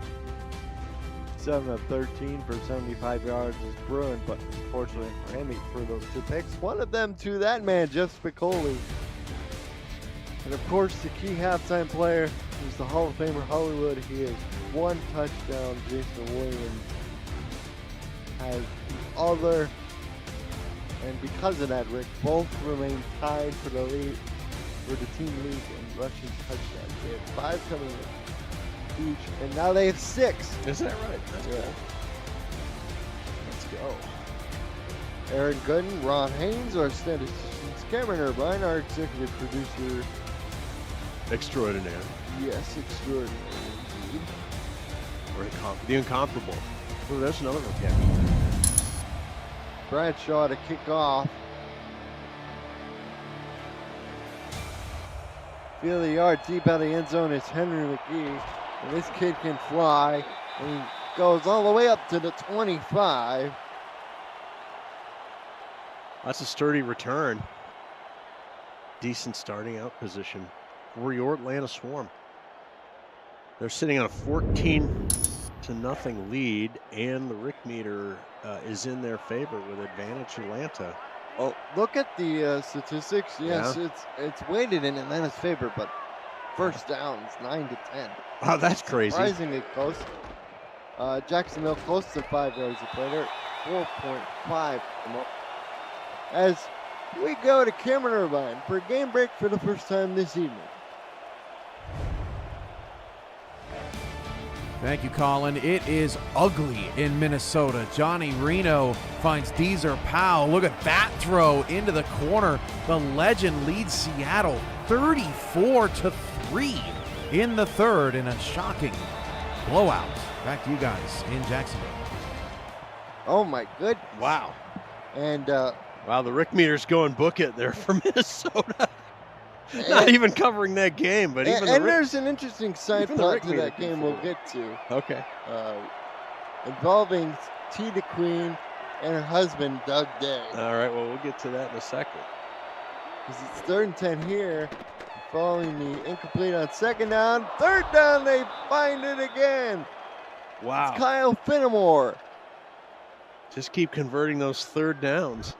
7 of 13 for 75 yards is Bruin, but unfortunately for him, he threw those 2 picks. One of them to that man, Jeff Spicoli. And of course, the key halftime player is the Hall of Famer Hollywood. He has 1 touchdown. Jason Williams has the other. And because of that, Rick, both remain tied for the lead, for the team lead in rushing touchdowns. They have 5 coming in each, and now they have 6. Is that right? That's Yeah. cool. Let's go. Aaron Gooden, Ron Haynes, our statisticians, Cameron Irvine, our executive producer. Extraordinaire. Yes, extraordinary indeed. Or the incomparable. Oh, there's another one. Bradshaw to kick off. Feel the yard deep out of the end zone is Henry McGee. And this kid can fly. And he goes all the way up to the 25. That's a sturdy return. Decent starting out position for your Atlanta Swarm. They're sitting on a 14-0 lead, and the Rick meter is in their favor with advantage Atlanta. Oh, look at the statistics. Yes, Yeah. it's weighted in Atlanta's favor, but first downs 9 to 10. Oh, that's crazy. Surprisingly close. Jacksonville close to 5 yards a play. They're 4.5. As we go to Cameron Irvine for a game break for the first time this evening. Thank you, Colin. It is ugly in Minnesota. Johnny Reno finds Deezer Powell. Look at that throw into the corner. The legend leads Seattle 34-3 in the third in a shocking blowout. Back to you guys in Jacksonville. Oh my goodness. Wow. And Wow, the Rick meter's going book it there for Minnesota. Not even covering that game, but even and there's an interesting side even the plot Rick to meter that can game we'll fool. get to. Okay. Involving T. the Queen and her husband, Doug Day. All right, well, we'll get to that in a second. Because it's 3rd and 10 here. Following the incomplete on 2nd down. 3rd down, they find it again. Wow. It's Kyle Finnemore. Just keep converting those 3rd downs.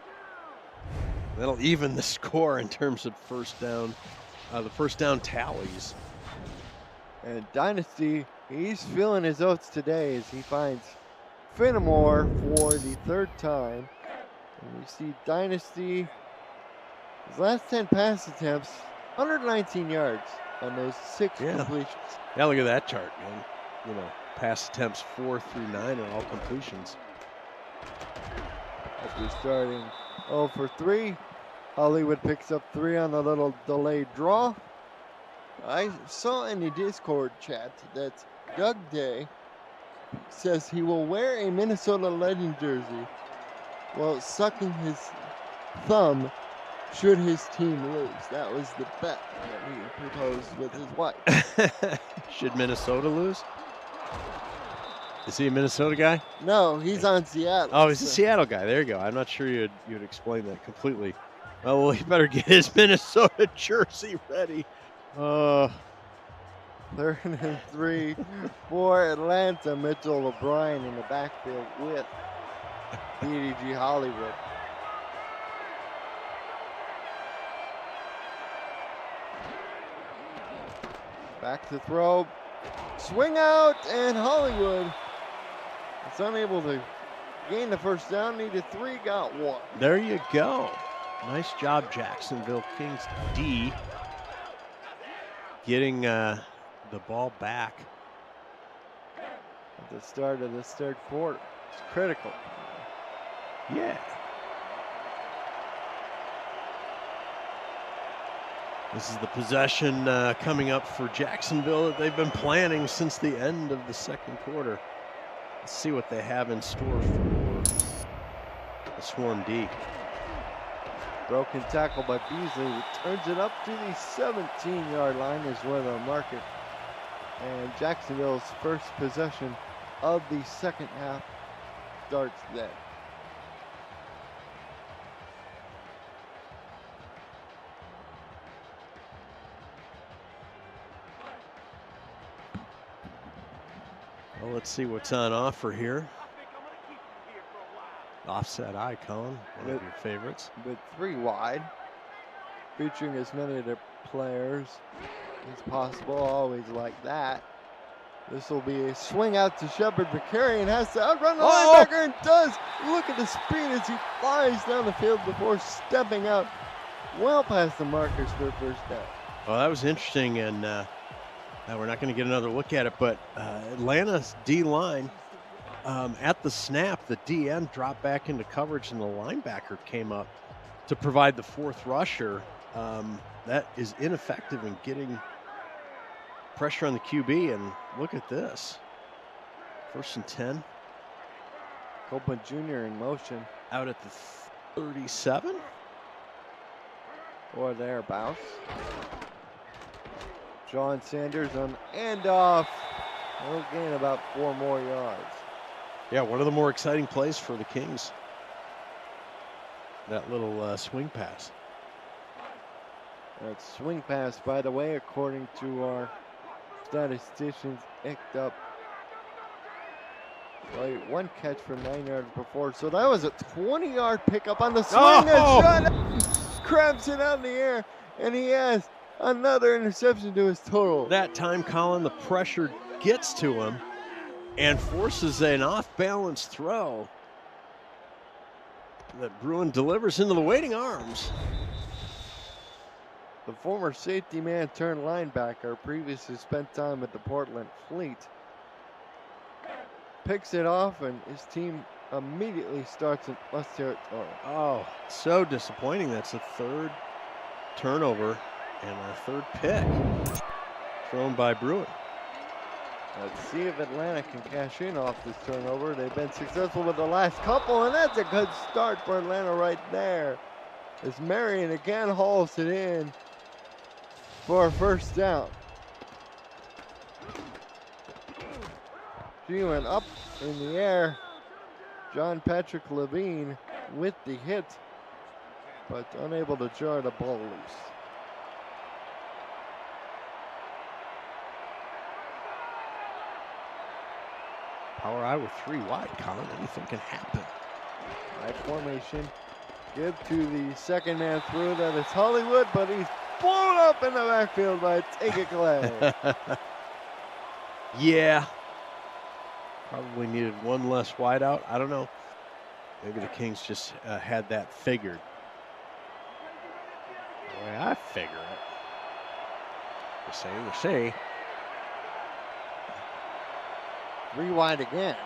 That'll even the score in terms of first down, the first down tallies. And Dynasty, he's feeling his oats today as he finds Finnemore for the 3rd time. And we see Dynasty, his last 10 pass attempts, 119 yards on those 6 Yeah. completions. Yeah, look at that chart, man. You know, pass attempts 4 through 9 are all completions. After starting 0 for 3, Hollywood picks up 3 on a little delayed draw. I saw in the Discord chat that Doug Day says he will wear a Minnesota Legend jersey while sucking his thumb should his team lose. That was the bet that he proposed with his wife. Should Minnesota lose? Is he a Minnesota guy? No, he's on Seattle. Oh, he's a so- Seattle guy. There you go. I'm not sure you'd explain that completely. Oh, well, he better get his Minnesota jersey ready. 3rd and 3 for Atlanta. Mitchell O'Brien in the backfield with BDG Hollywood. Back to throw. Swing out, and Hollywood is unable to gain the first down. Needed 3, got 1. There you go. Nice job, Jacksonville Kings D. Getting the ball back. At the start of this 3rd quarter. It's critical. Yeah. This is the possession coming up for Jacksonville that they've been planning since the end of the 2nd quarter. Let's see what they have in store for the Swarm D. Broken tackle by Beasley, who turns it up to the 17-yard line is where they'll mark it. And Jacksonville's first possession of the 2nd half starts then. Well, let's see what's on offer here. Offset icon, one of your favorites. With 3 wide, featuring as many of the players as possible, always like that. This will be a swing out to Shepard. Vicarian has to outrun the linebacker and does. Look at the speed as he flies down the field before stepping out well past the markers for a first down. Well, that was interesting, and we're not going to get another look at it, but Atlanta's D-line, at the snap, the DN dropped back into coverage, and the linebacker came up to provide the 4th rusher. That is ineffective in getting pressure on the QB, and look at this. 1st and 10. Copeland Jr. in motion. Out at the 37. Or thereabouts. John Sanders on handoff. He'll gain about 4 more yards. Yeah, one of the more exciting plays for the Kings. That little swing pass. That swing pass, by the way, according to our statisticians, picked up 1 catch for 9 yards before. So that was a 20-yard pickup on the swing. Crabs it out in the air, and he has another interception to his total. That time, Colin, the pressure gets to him and forces an off-balance throw that Bruin delivers into the waiting arms. The former safety man turned linebacker, previously spent time with the Portland Fleet, picks it off, and his team immediately starts in plus territory. Oh, so disappointing. That's a 3rd turnover and our 3rd pick thrown by Bruin. Let's see if Atlanta can cash in off this turnover. They've been successful with the last couple, and that's a good start for Atlanta right there. As Marion again hauls it in for a first down. She went up in the air. John Patrick Levine with the hit, but unable to jar the ball loose. Power I with 3 wide, Colin. Anything can happen. High formation. Give to the 2nd man through. That is Hollywood, but he's blown up in the backfield by Taker Clay. Yeah. Probably needed 1 less wide out. I don't know. Maybe the Kings just had that figured. The way I figure it. You say. 3 wide again.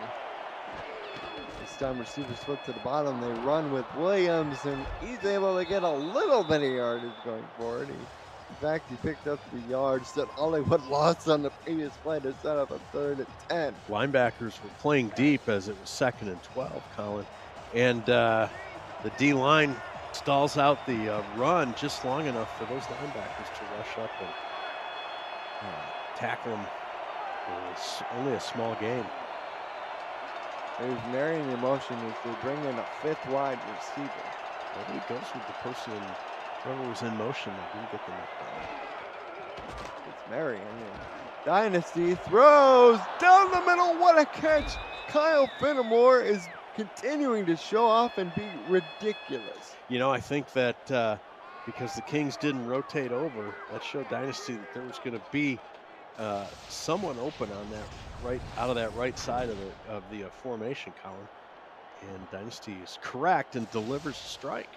This time receivers flip to the bottom. They run with Williams, and he's able to get a little bit of yardage going forward. In fact, he picked up the yards that Hollywood lost on the previous play to set up a 3rd and 10. Linebackers were playing deep as it was 2nd and 12, Colin. And the D-line stalls out the run just long enough for those linebackers to rush up and tackle them. It's only a small game. There's Marion in motion as they bring in a 5th wide receiver. Nobody goes with the person, whoever was in motion, that didn't get the knockdown. It's Marion. Dynasty throws down the middle. What a catch! Kyle Fenimore is continuing to show off and be ridiculous. You know, I think that because the Kings didn't rotate over, that showed Dynasty that there was going to be someone open on that out of that right side of the formation, Colin. And Dynasty is correct and delivers a strike.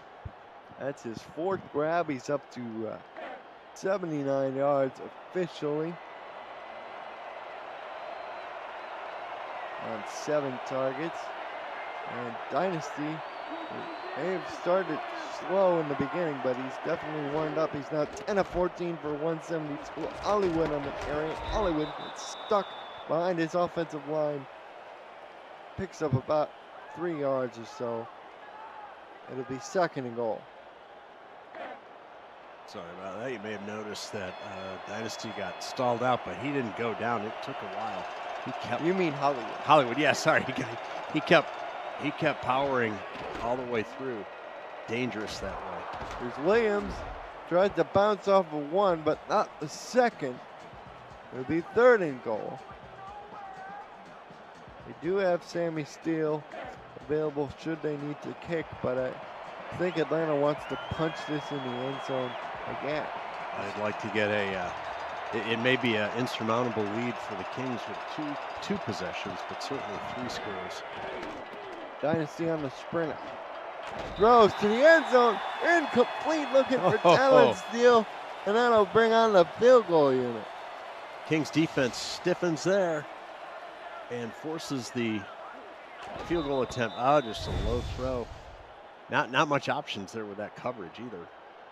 That's his 4th grab. He's up to 79 yards officially on 7 targets. And Dynasty, they have started slow in the beginning, but he's definitely warmed up. He's now 10 of 14 for 172. Hollywood on the carry. Hollywood gets stuck behind his offensive line. Picks up about 3 yards or so. It'll be 2nd and goal. Sorry about that. You may have noticed that Dynasty got stalled out, but he didn't go down. It took a while. He kept. You mean Hollywood? Hollywood, yeah. Sorry, he kept powering all the way through. Dangerous that way. There's Williams. Tried to bounce off of 1, but not the 2nd. It'll be 3rd and goal. do have Sammy Steele available should they need to kick, but I think Atlanta wants to punch this in the end zone again. I'd like to get a, it may be an insurmountable lead for the Kings with two possessions, but certainly 3 scores. Dynasty on the sprint. Throws to the end zone. Incomplete, looking for Talon Steele, and that'll bring on the field goal unit. Kings defense stiffens there and forces the field goal attempt. Oh, just a low throw. Not much options there with that coverage either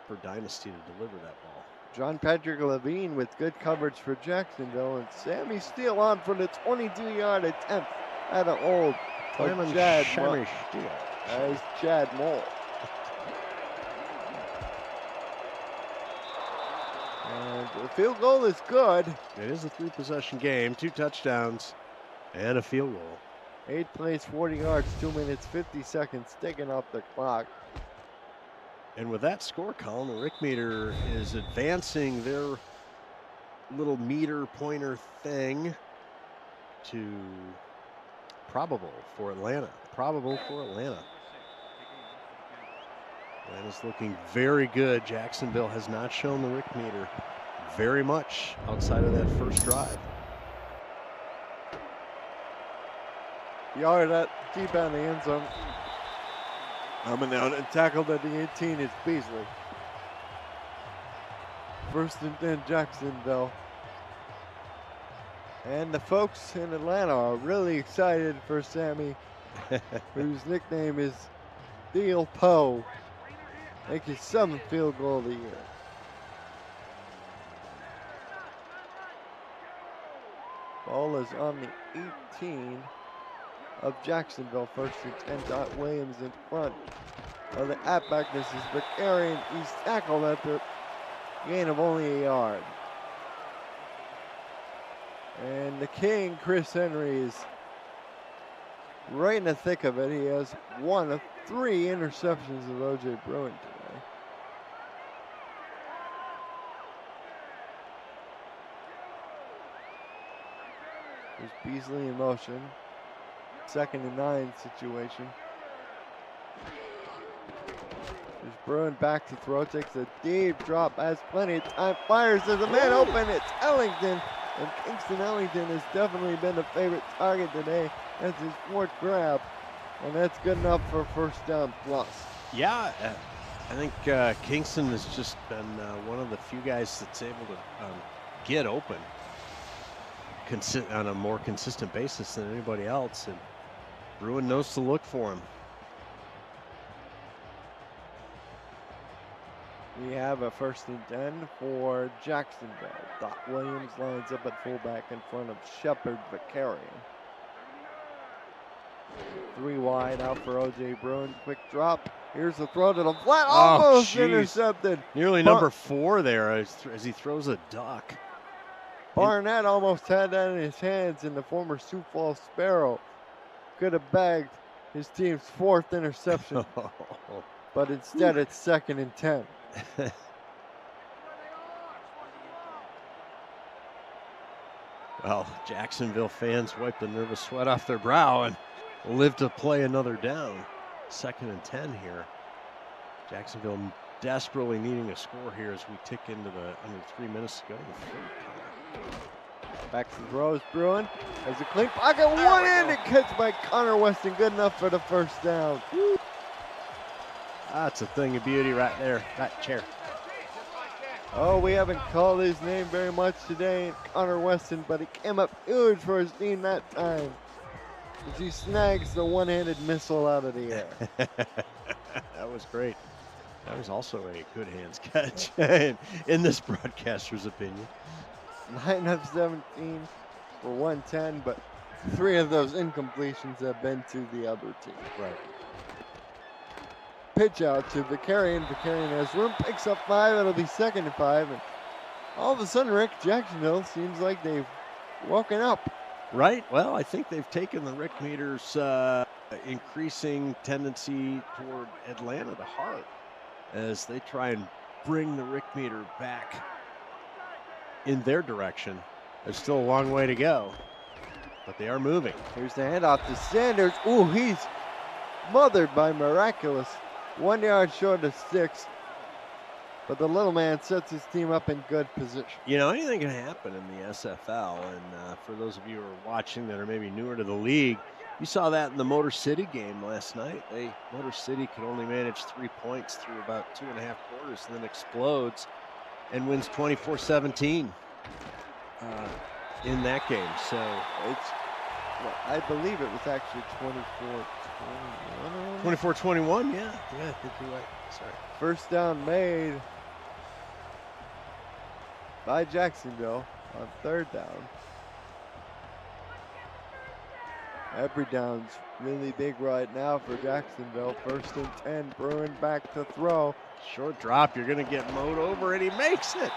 for Dynasty to deliver that ball. John Patrick Levine with good coverage for Jacksonville, and Sammy Steele on for the 22-yard attempt at an old Chad Moll. Chad Moll. And the field goal is good. It is a 3-possession game, 2 touchdowns, and a field goal. 8 plays, 40 yards, 2 minutes, 50 seconds, taking off the clock. And with that score, Colin, the Rick meter is advancing their little meter pointer thing to probable for Atlanta. Probable for Atlanta. Atlanta's looking very good. Jacksonville has not shown the Rick meter very much outside of that first drive. Yard at deep out of the end zone. Coming out and tackled at the 18 is Beasley. 1st and 10 Jacksonville. And the folks in Atlanta are really excited for Sammy, whose nickname is Theo Poe, making his 7th field goal of the year. Ball is on the 18 of Jacksonville. 1st and 10. Dot Williams in front of the halfback. This is Vicarian. He's tackled at the gain of only a yard. And the King, Chris Henry, is right in the thick of it. He has 1 of 3 interceptions of O.J. Bruin today. There's Beasley in motion. 2nd and 9 situation. There's Bruin back to throw. Takes a deep drop. Has plenty of time. Fires. There's a man open. It's Ellington. And Kingston Ellington has definitely been the favorite target today. That's his 4th grab. And that's good enough for 1st down plus. Yeah, I think Kingston has just been one of the few guys that's able to get open on a more consistent basis than anybody else. And Bruin knows to look for him. We have a 1st and 10 for Jacksonville. Dot Williams lines up at fullback in front of Shepard Vicarian. 3 wide out for O.J. Bruin. Quick drop. Here's the throw to the flat. Almost intercepted. Nearly number 4 there as he throws a duck. Barnett almost had that in his hands, and the former Sioux Falls Sparrow could have bagged his team's 4th interception. But instead it's 2nd and 10. Well, Jacksonville fans wiped the nervous sweat off their brow and live to play another down. 2nd and 10 here. Jacksonville desperately needing a score here as we tick into the under 3 minutes to go in the 3rd. Back to throws. Bruin has a clean pocket. One-handed catch by Connor Weston. Good enough for the 1st down. That's a thing of beauty right there. That chair. Oh, we haven't called his name very much today, Connor Weston, but he came up huge for his team that time as he snags the one-handed missile out of the air. That was great. That was also a good hands catch in this broadcaster's opinion. 9 of 17 for 110, but 3 of those incompletions have been to the other team. Right. Pitch out to Vicarian. Vicarian has room, picks up 5. It'll be 2nd and 5. And all of a sudden, Rick, Jacksonville seems like they've woken up. Right. Well, I think they've taken the Rick meter's increasing tendency toward Atlanta to heart as they try and bring the Rick meter back in their direction. There's still a long way to go, but they are moving. Here's the handoff to Sanders. Ooh, he's smothered by Miraculous. 1 yard short of 6. But the little man sets his team up in good position. You know, anything can happen in the SFL. And for those of you who are watching that are maybe newer to the league, you saw that in the Motor City game last night. Motor City could only manage 3 points through about 2.5 quarters and then explodes and wins 24-17 in that game. So it's, well, I believe it was actually 24-21. 24-21, yeah, I think you're right. Sorry. First down made by Jacksonville on 3rd down. Every down's really big right now for Jacksonville. 1st and 10, Bruin back to throw. Short drop, you're going to get mowed over, and he makes it.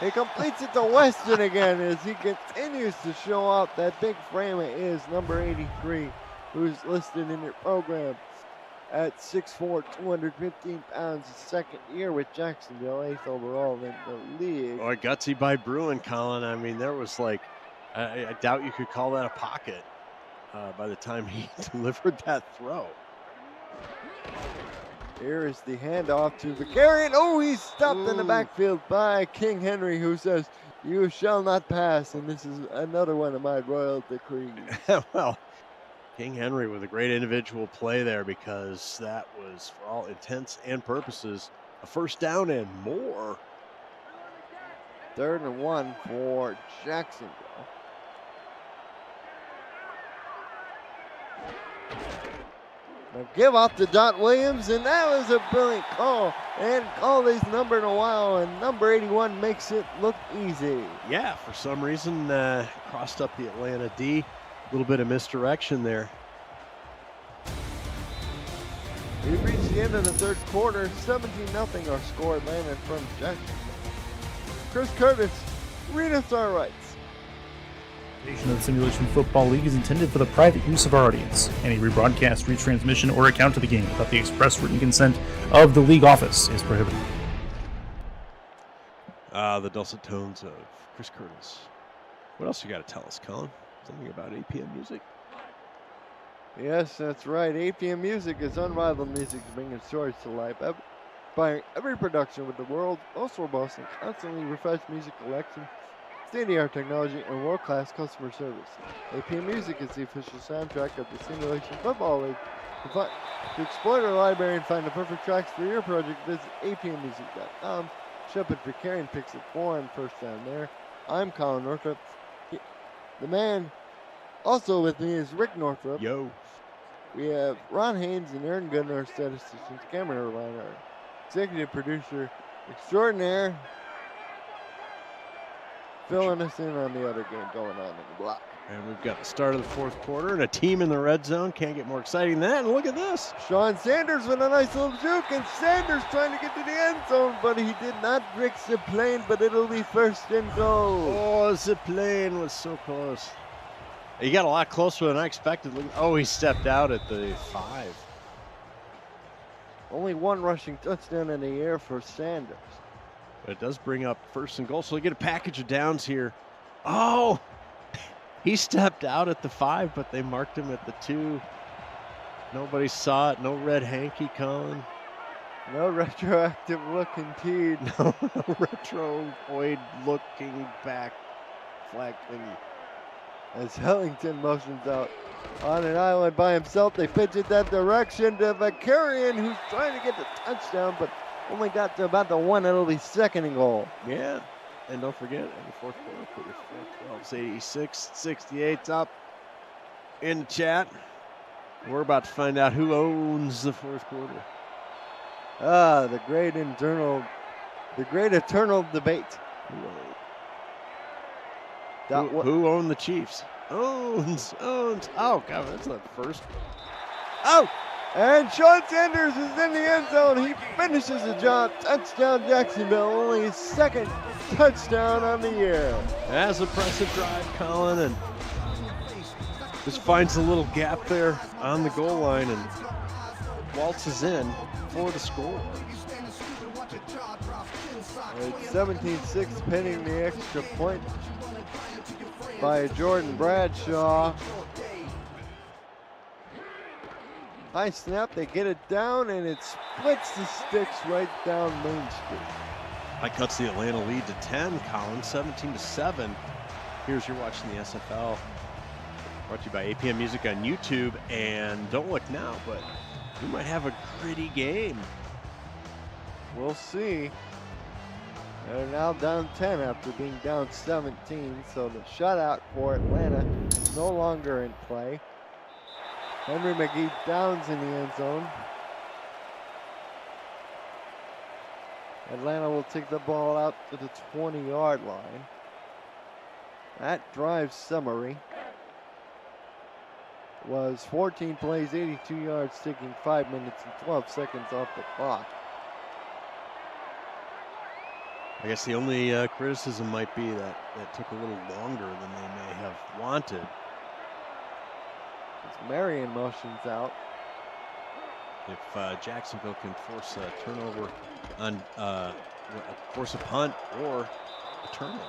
He completes it to Weston again as he continues to show off that big frame it is, number 83, who's listed in your program at 6'4", 215 pounds, his 2nd year with Jacksonville, 8th overall in the league. Boy, gutsy by Bruin, Colin. I mean, there was like, I doubt you could call that a pocket by the time he delivered that throw. Here is the handoff to Vicarian. Oh, he's stopped in the backfield by King Henry, who says, "You shall not pass." And this is another one of my royal decrees. Well, King Henry with a great individual play there, because that was, for all intents and purposes, a 1st down and more. 3rd and 1 for Jacksonville. Now give off to Dot Williams, and that was a brilliant call. And call is number in a while, and number 81 makes it look easy. Yeah, for some reason, crossed up the Atlanta D. A little bit of misdirection there. We've reached the end of the 3rd quarter. 17-0 our score, Atlanta from Jacksonville. Chris Curtis, read us our rights. The Simulation Football League is intended for the private use of our audience. Any rebroadcast, retransmission, or account of the game without the express written consent of the league office is prohibited. The dulcet tones of Chris Curtis. What else you got to tell us, Colin? Something about APM music? Yes, that's right. APM Music is unrivaled music, bringing stories to life. Buying every production with the world's most robust and constantly refreshed music collection, state-of-the-art technology, and world-class customer service. APM Music is the official soundtrack of the Simulation Football League. To explore our library and find the perfect tracks for your project, visit apmmusic.com. Shepard Vicarian picks up 4 on 1st down there. I'm Colin Northrup. The man also with me is Rick Northrup. Yo. We have Ron Haynes and Aaron Gooden, our statisticians. Cameron Irvine, our executive producer extraordinaire, filling us in on the other game going on in the block. And we've got the start of the 4th quarter and a team in the red zone. Can't get more exciting than that. And look at this. Sean Sanders with a nice little juke, and Sanders trying to get to the end zone, but he did not break the plane, but it'll be 1st and goal. Oh, the plane was so close. He got a lot closer than I expected. Oh, he stepped out at the 5. Only 1 rushing touchdown in the air for Sanders. But it does bring up 1st and goal, so they get a package of downs here. Oh, he stepped out at the 5, but they marked him at the 2. Nobody saw it. No red hanky, Colin. No retroactive look indeed. No retroid looking back flag thingy. As Hellington motions out on an island by himself, they pitch it that direction to Vicarian, who's trying to get the touchdown, but only got to about the 1. It'll be 2nd and goal. Yeah, and don't forget, in the 4th quarter, put your 4-12s, 86, 68's up in the chat. We're about to find out who owns the 4th quarter. The great eternal debate. Who owned the Chiefs? Owns. Oh, God, that's not the 1st. Oh! And Sean Sanders is in the end zone. He finishes the job. Touchdown, Jacksonville. Only his 2nd touchdown on the year. That's a impressive drive, Colin, and just finds a little gap there on the goal line and waltzes in for the score. It's 17-6 pinning the extra point. by Jordan Bradshaw. High snap, they get it down, and it splits the sticks right down Main Street. That cuts the Atlanta lead to 10, Colin, 17-7. Here's you're watching the SFL. Brought to you by APM Music on YouTube. And don't look now, but we might have a gritty game. We'll see. They're now down 10 after being down 17, so the shutout for Atlanta is no longer in play. Henry McGee downs in the end zone. Atlanta will take the ball out to the 20-yard line. That drive summary was 14 plays, 82 yards, taking 5 minutes and 12 seconds off the clock. I guess the only criticism might be that it took a little longer than they may have wanted. As Marion motions out. If Jacksonville can force a turnover on, force a punt or a turnover.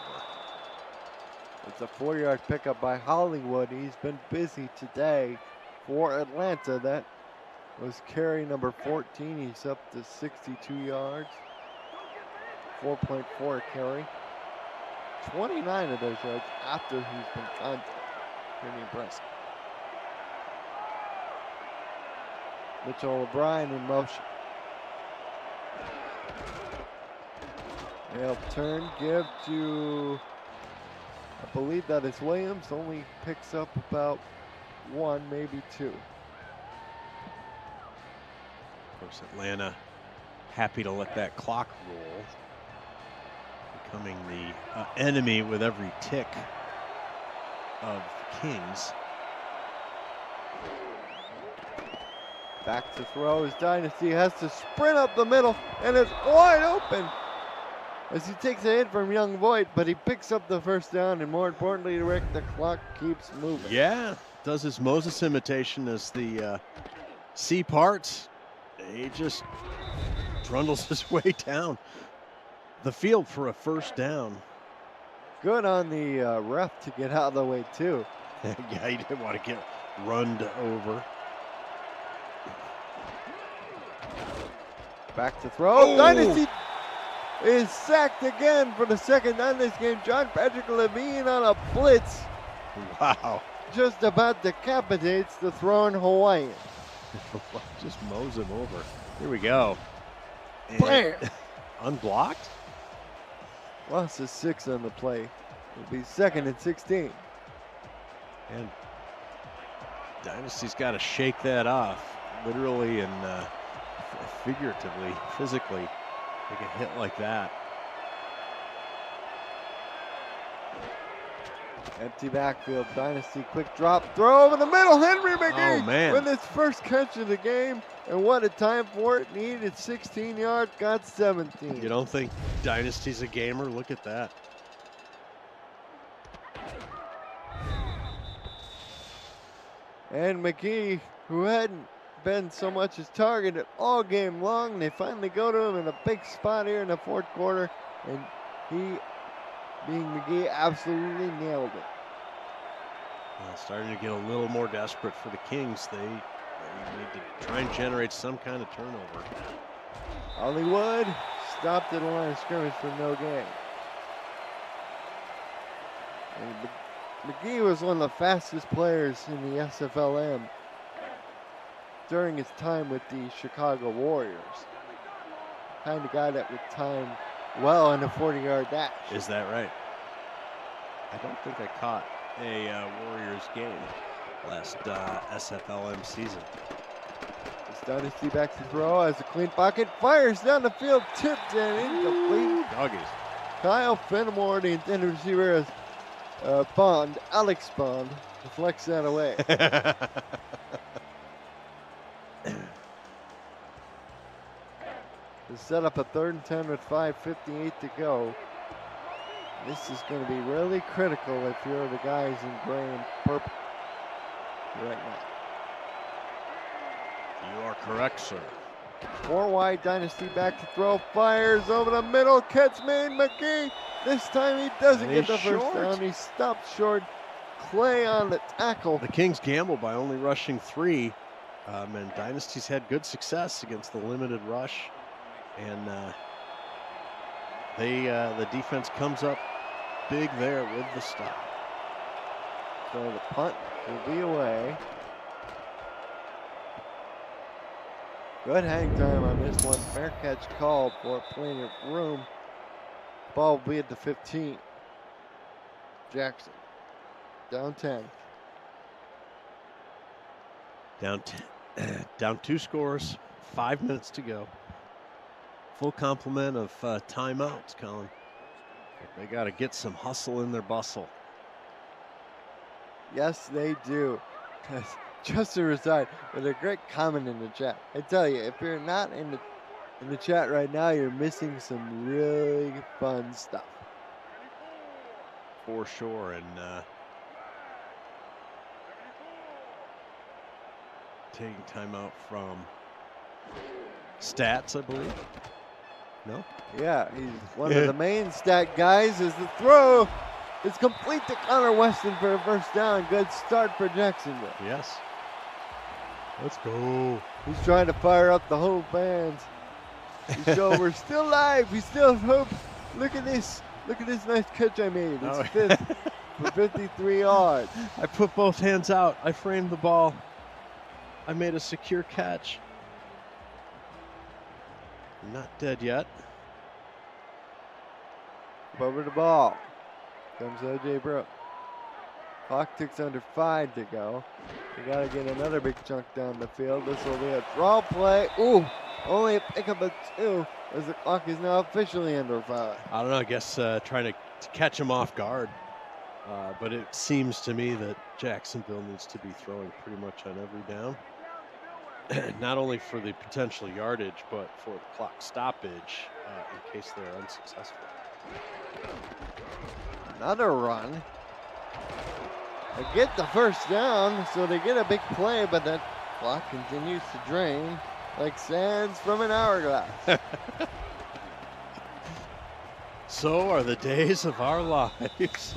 It's a 4-yard pickup by Hollywood. He's been busy today for Atlanta. That was carry number 14. He's up to 62 yards. 4.4 carry. 29 of those yards after he's been contacted. Pretty impressive. Mitchell O'Brien in motion. They'll turn, give to, I believe that is Williams. Only picks up about 1, maybe 2. Of course, Atlanta happy to let that clock roll. Becoming the enemy with every tick of the Kings. Back to throw. His Dynasty has to sprint up the middle, and it's wide open as he takes a hit from Young Voigt, but he picks up the first down, and more importantly, Rick, the clock keeps moving. Yeah, does his Moses imitation as the C parts. He just trundles his way down the field for a first down. Good on the ref to get out of the way, too. Yeah, he didn't want to get runned over. Back to throw. Oh. Dynasty is sacked again for the second time this game. John Patrick Levine on a blitz. Wow. Just about decapitates the throwing Hawaiian. Just mows him over. Here we go. Bam! Unblocked? Loss of 6 on the play. It'll be 2nd and 16. And Dynasty's got to shake that off, literally and figuratively, physically. Take a hit like that. Empty backfield. Dynasty quick drop throw over the middle. Henry McGee Oh, man. with his first catch of the game. And what a time for it. Needed 16 yards, got 17. You don't think Dynasty's a gamer? Look at that. And McGee, who hadn't been so much as targeted all game long, they finally go to him in a big spot here in the 4th quarter. And he, being McGee, absolutely nailed it. Starting to get a little more desperate for the Kings. They need to try and generate some kind of turnover. Hollywood stopped at the line of scrimmage for no gain. And McGee was one of the fastest players in the SFLM during his time with the Chicago Warriors. Kind of guy that would time well in a 40-yard dash. Is that right? I don't think I caught a Warriors game last SFLM season. It's Dynasty back to throw as a clean pocket, fires down the field, tipped and incomplete. Doggies. Kyle Fenimore, the intended receiver, as Bond, Alex Bond, deflects that away. To set up a 3rd and 10 with 5:58 to go. This is going to be really critical if you're the guys in gray and purple right now. You are correct, sir. 4 wide, Dynasty back to throw, fires over the middle, catch made, McGee. This time he doesn't get the first down. He stopped short. Clay on the tackle. The Kings gamble by only rushing 3, and Dynasty's had good success against the limited rush, and the defense comes up big there with the stop. So the punt will be away. Good hang time on this one. Fair catch called for plenty of room. Ball will be at the 15. Jackson down 10. Down 2 scores, 5 minutes to go. Full complement of timeouts, Colin. They got to get some hustle in their bustle. Yes, they do. Just a aside, with a great comment in the chat. I tell you, if you're not in the chat right now, you're missing some really fun stuff. For sure, and taking timeout from stats, I believe. No? Yeah, he's one of the main stat guys. Is the throw. It's complete to Connor Weston for a first down. Good start for Jacksonville. Yes. Let's go. He's trying to fire up the whole fans. So we're still alive. We still have hope. Look at this. Look at this nice catch I made. It's fifth for 53 yards. I put both hands out. I framed the ball. I made a secure catch. I'm not dead yet. Over the ball. Comes O.J. Brooks. Clock ticks under 5 to go. We got to get another big chunk down the field. This will be a draw play. Ooh, only a pickup of 2 as the clock is now officially under 5. I don't know, I guess trying to catch him off guard. But it seems to me that Jacksonville needs to be throwing pretty much on every down. Not only for the potential yardage, but for the clock stoppage in case they're unsuccessful. Another run. They get the first down, so they get a big play, but that clock continues to drain like sands from an hourglass. So are the days of our lives.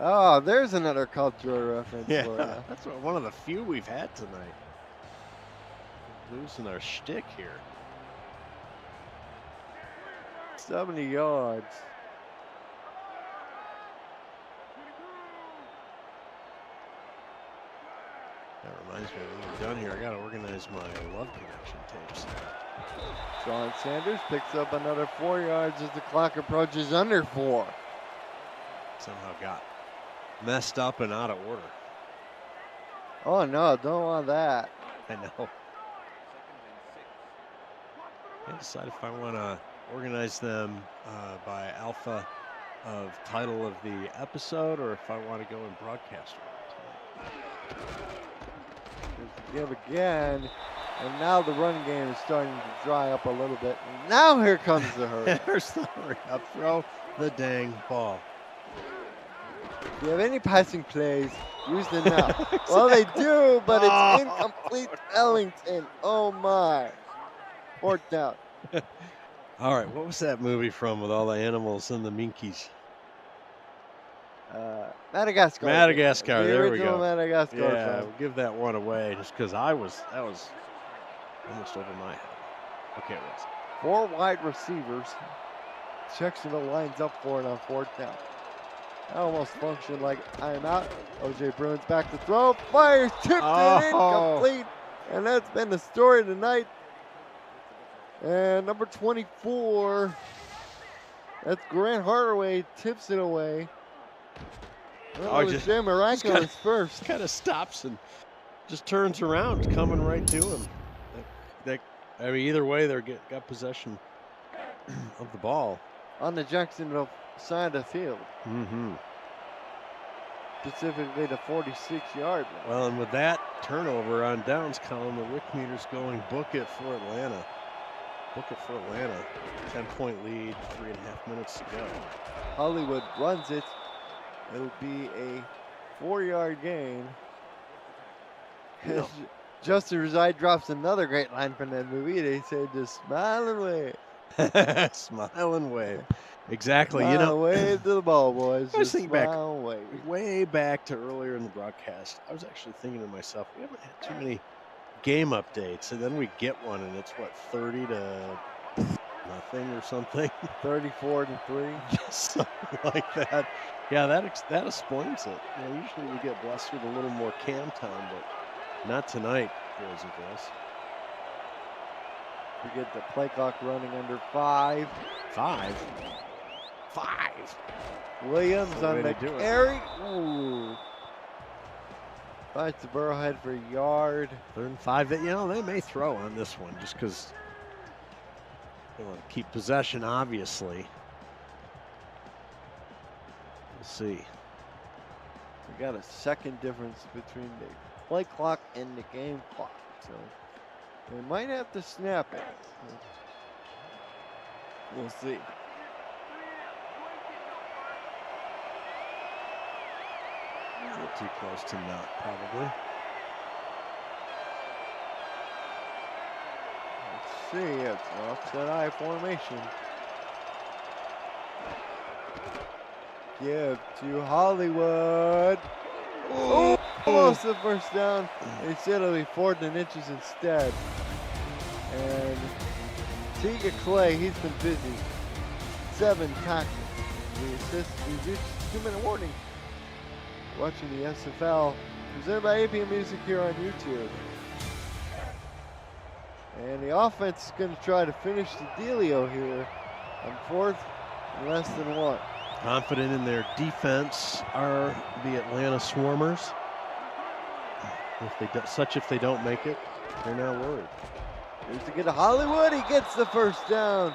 Oh, there's another cultural reference for you. That's one of the few we've had tonight. Losing our shtick here. 70 yards. That reminds me of what we've done here. I got to organize my Love Connection tapes. Sean Sanders picks up another 4 yards as the clock approaches under 4. Somehow got messed up and out of order. Oh no, don't want that. I know. I decide if I want to organize them by alpha of title of the episode or if I want to go in broadcast order tonight. Give again, and now the run game is starting to dry up a little bit. And now here comes the hurry. There's the hurry up. Throw the dang ball. Do you have any passing plays? Use them now. Exactly. Well, they do, but it's incomplete. Ellington. Oh my. 4th down. All right, what was that movie from with all the animals and the minkies? Madagascar. Madagascar, there we go. Madagascar. Yeah, we'll give that one away just because that was almost over my head. Okay, it was. 4 wide receivers. Jacksonville lines up for it on 4th down. That almost functioned like a timeout. O.J. Bruins back to throw. Fires, tipped it, incomplete. And that's been the story tonight. And number 24, that's Grant Hardaway, tips it away. Well, it was Jay Miraculous first. Kind of stops and just turns around, coming right to him. I mean, either way, they're got possession of the ball. On the Jacksonville side of the field. Mm-hmm. Specifically the 46-yard line. Well, and with that turnover on downs column, the Rick meter's going book it for Atlanta. Book it for Atlanta. 10-point lead, 3.5 minutes to go. Hollywood runs it. It'll be a 4-yard gain. No. Justin Reside drops another great line from that movie. They say, just smile and wave. Smile and wave. Exactly. Smile You know, and wave to the ball, boys. I was Just thinking back smile and wave. way back to earlier in the broadcast. I was actually thinking to myself, we haven't had too many game updates, and then we get one, and it's what, 30 to nothing or something. 34-3. Just something like that. Yeah, that explains it. You know, usually we get blessed with a little more cam time, but not tonight, boys and girls. We get the play clock running under 5. 5. Williams That's the on way the to do it. carry. Ooh. Finds the Burrowhead for a yard. 3rd and 5. You know, they may throw on this one just because they want to keep possession, obviously. We'll see. We got a second difference between the play clock and the game clock. So they might have to snap it. We'll see. A little too close to not, probably. Let's see. It's an offset eye formation. Give to Hollywood. Oh, almost the first down. They said it'll be 4th and inches instead. And Teague Clay, he's been busy. 7 tackles. The assist reduced 2-minute warning. Watching the SFL, presented by APM Music here on YouTube. And the offense is going to try to finish the dealio here on 4th and less than 1. Confident in their defense are the Atlanta Swarmers. If they don't make it, they're now worried. Here's to get to Hollywood. He gets the first down.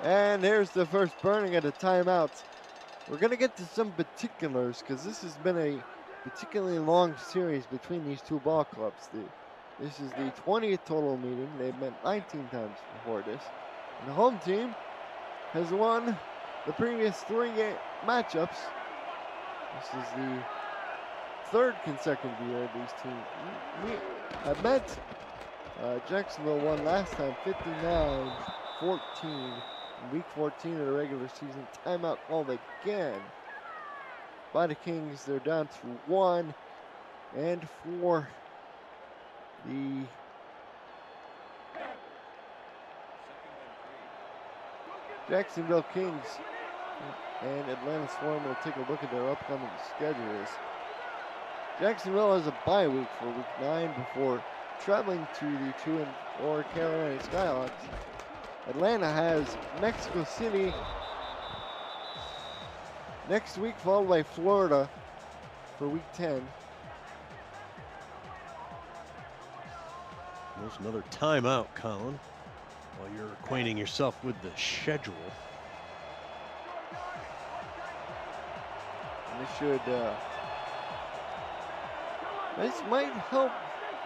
And here's the first burning of the timeouts. We're going to get to some particulars because this has been a particularly long series between these two ball clubs. This is the 20th total meeting. They've met 19 times before this. And the home team has won the previous 3 matchups. This is the 3rd consecutive year these teams have met. Jacksonville won last time 59-14. Week 14 of the regular season. Timeout called again by the Kings. They're down to 1. And for the Jacksonville Kings and Atlanta Swarm will take a look at their upcoming schedules. Jacksonville has a bye week for week 9 before traveling to the 2-4 Carolina Skyhawks. Atlanta has Mexico City next week, followed by Florida for week 10. There's another timeout, Colin, while you're acquainting yourself with the schedule. And this might help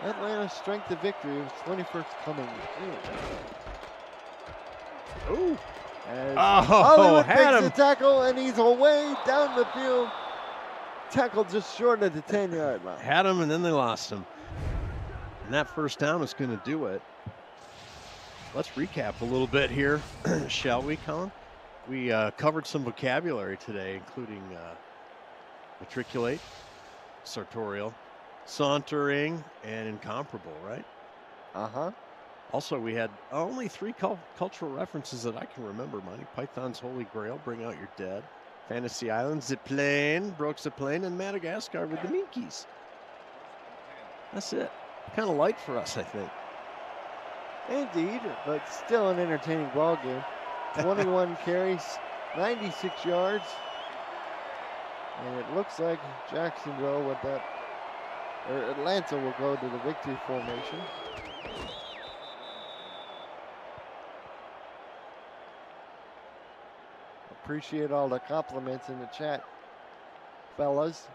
Atlanta's strength of victory of 21st coming in. Ooh. As Oh, Hollywood had makes him. the tackle, and he's away down the field. Tackled just short of the 10-yard line. Had him, and then they lost him. And that first down is going to do it. Let's recap a little bit here, shall we, Colin? We covered some vocabulary today, including matriculate, sartorial, sauntering, and incomparable, right? Uh-huh. Also, we had only 3 cultural references that I can remember. Monty Python's Holy Grail, Bring Out Your Dead, Fantasy Island, Zip Plane, Broke the Plane, and Madagascar with the Minkies. That's it. Kind of light for us, I think. Indeed, but still an entertaining ball game. 21 carries, 96 yards. And it looks like Jacksonville with that, or Atlanta will go to the victory formation. Appreciate all the compliments in the chat, fellas.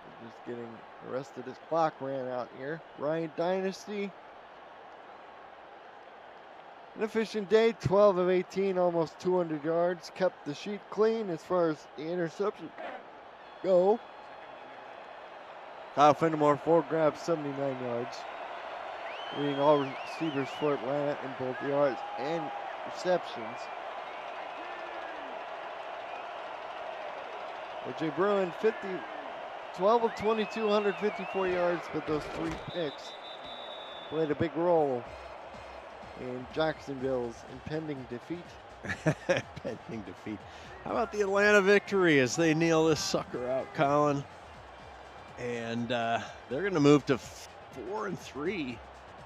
We're just getting the rest of this clock ran out here. Ryan Dynasty. An efficient day, 12 of 18, almost 200 yards. Kept the sheet clean as far as the interceptions go. Kyle Fenimore, 4 grabs, 79 yards. Leading all receivers for Atlanta in both yards and receptions. A.J. Bruin, 12 of 22, 154 yards, but those 3 picks played a big role in Jacksonville's impending defeat. Pending defeat. How about the Atlanta victory as they nail this sucker out, Colin? And they're going to move to 4-3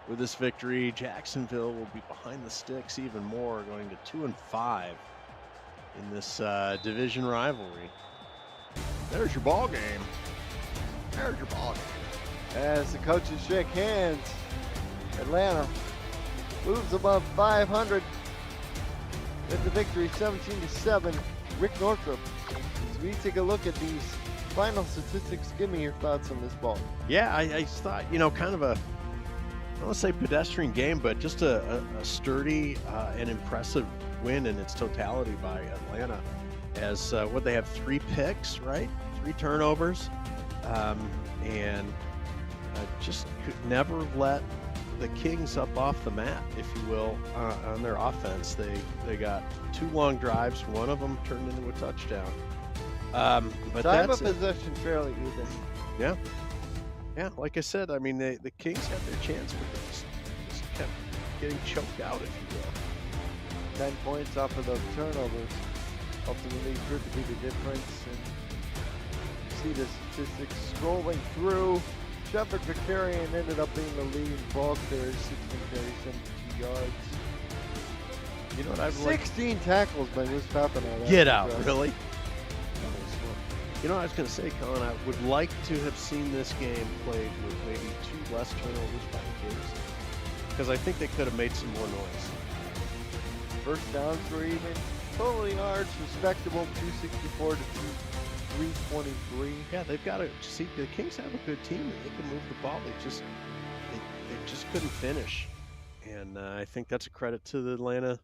with this victory. Jacksonville will be behind the sticks even more, going to 2-5 in this division rivalry. There's your ball game. There's your ball game. As the coaches shake hands, Atlanta moves above 500 with the victory 17-7. Rick Northrup, as we take a look at these final statistics, give me your thoughts on this ball. Yeah, I thought, kind of a, I don't want to say pedestrian game, but just a sturdy and impressive win in its totality by Atlanta. As what they have 3 picks, right? 3 turnovers, and just could never let the Kings up off the mat, if you will, on their offense. They got 2 long drives. One of them turned into a touchdown. But time that's of possession fairly even. Yeah. Like I said, I mean, the Kings had their chance, but they just kept getting choked out, if you will. 10 points off of those turnovers ultimately proved to be the difference. And you see the statistics scrolling through. Shepard Vicarian ended up being the leading ball carrier, 16 carries, 72 yards. You know what I've 16 tackles by Moose Papano. Get out, really? You know what I was going to say, Colin? I would like to have seen this game played with maybe 2 less turnovers by the Kings, because I think they could have made some more noise. First downs were even. Total yards respectable, 264 to 323. Yeah, they've got to see, the Kings have a good team and they can move the ball. They just couldn't finish, and I think that's a credit to the Atlanta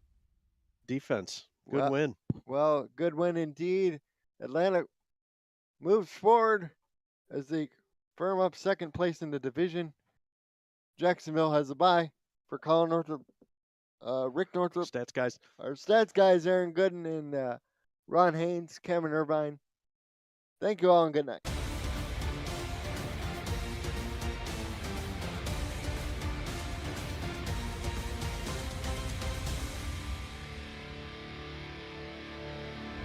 defense. Good win. Well, good win indeed. Atlanta moves forward as they firm up second place in the division. Jacksonville has a bye. For Colin Northrup, Rick Northrup, Stats guys. our stats guys, Aaron Gooden and Ron Haynes, Cameron Irvine. Thank you all and good night.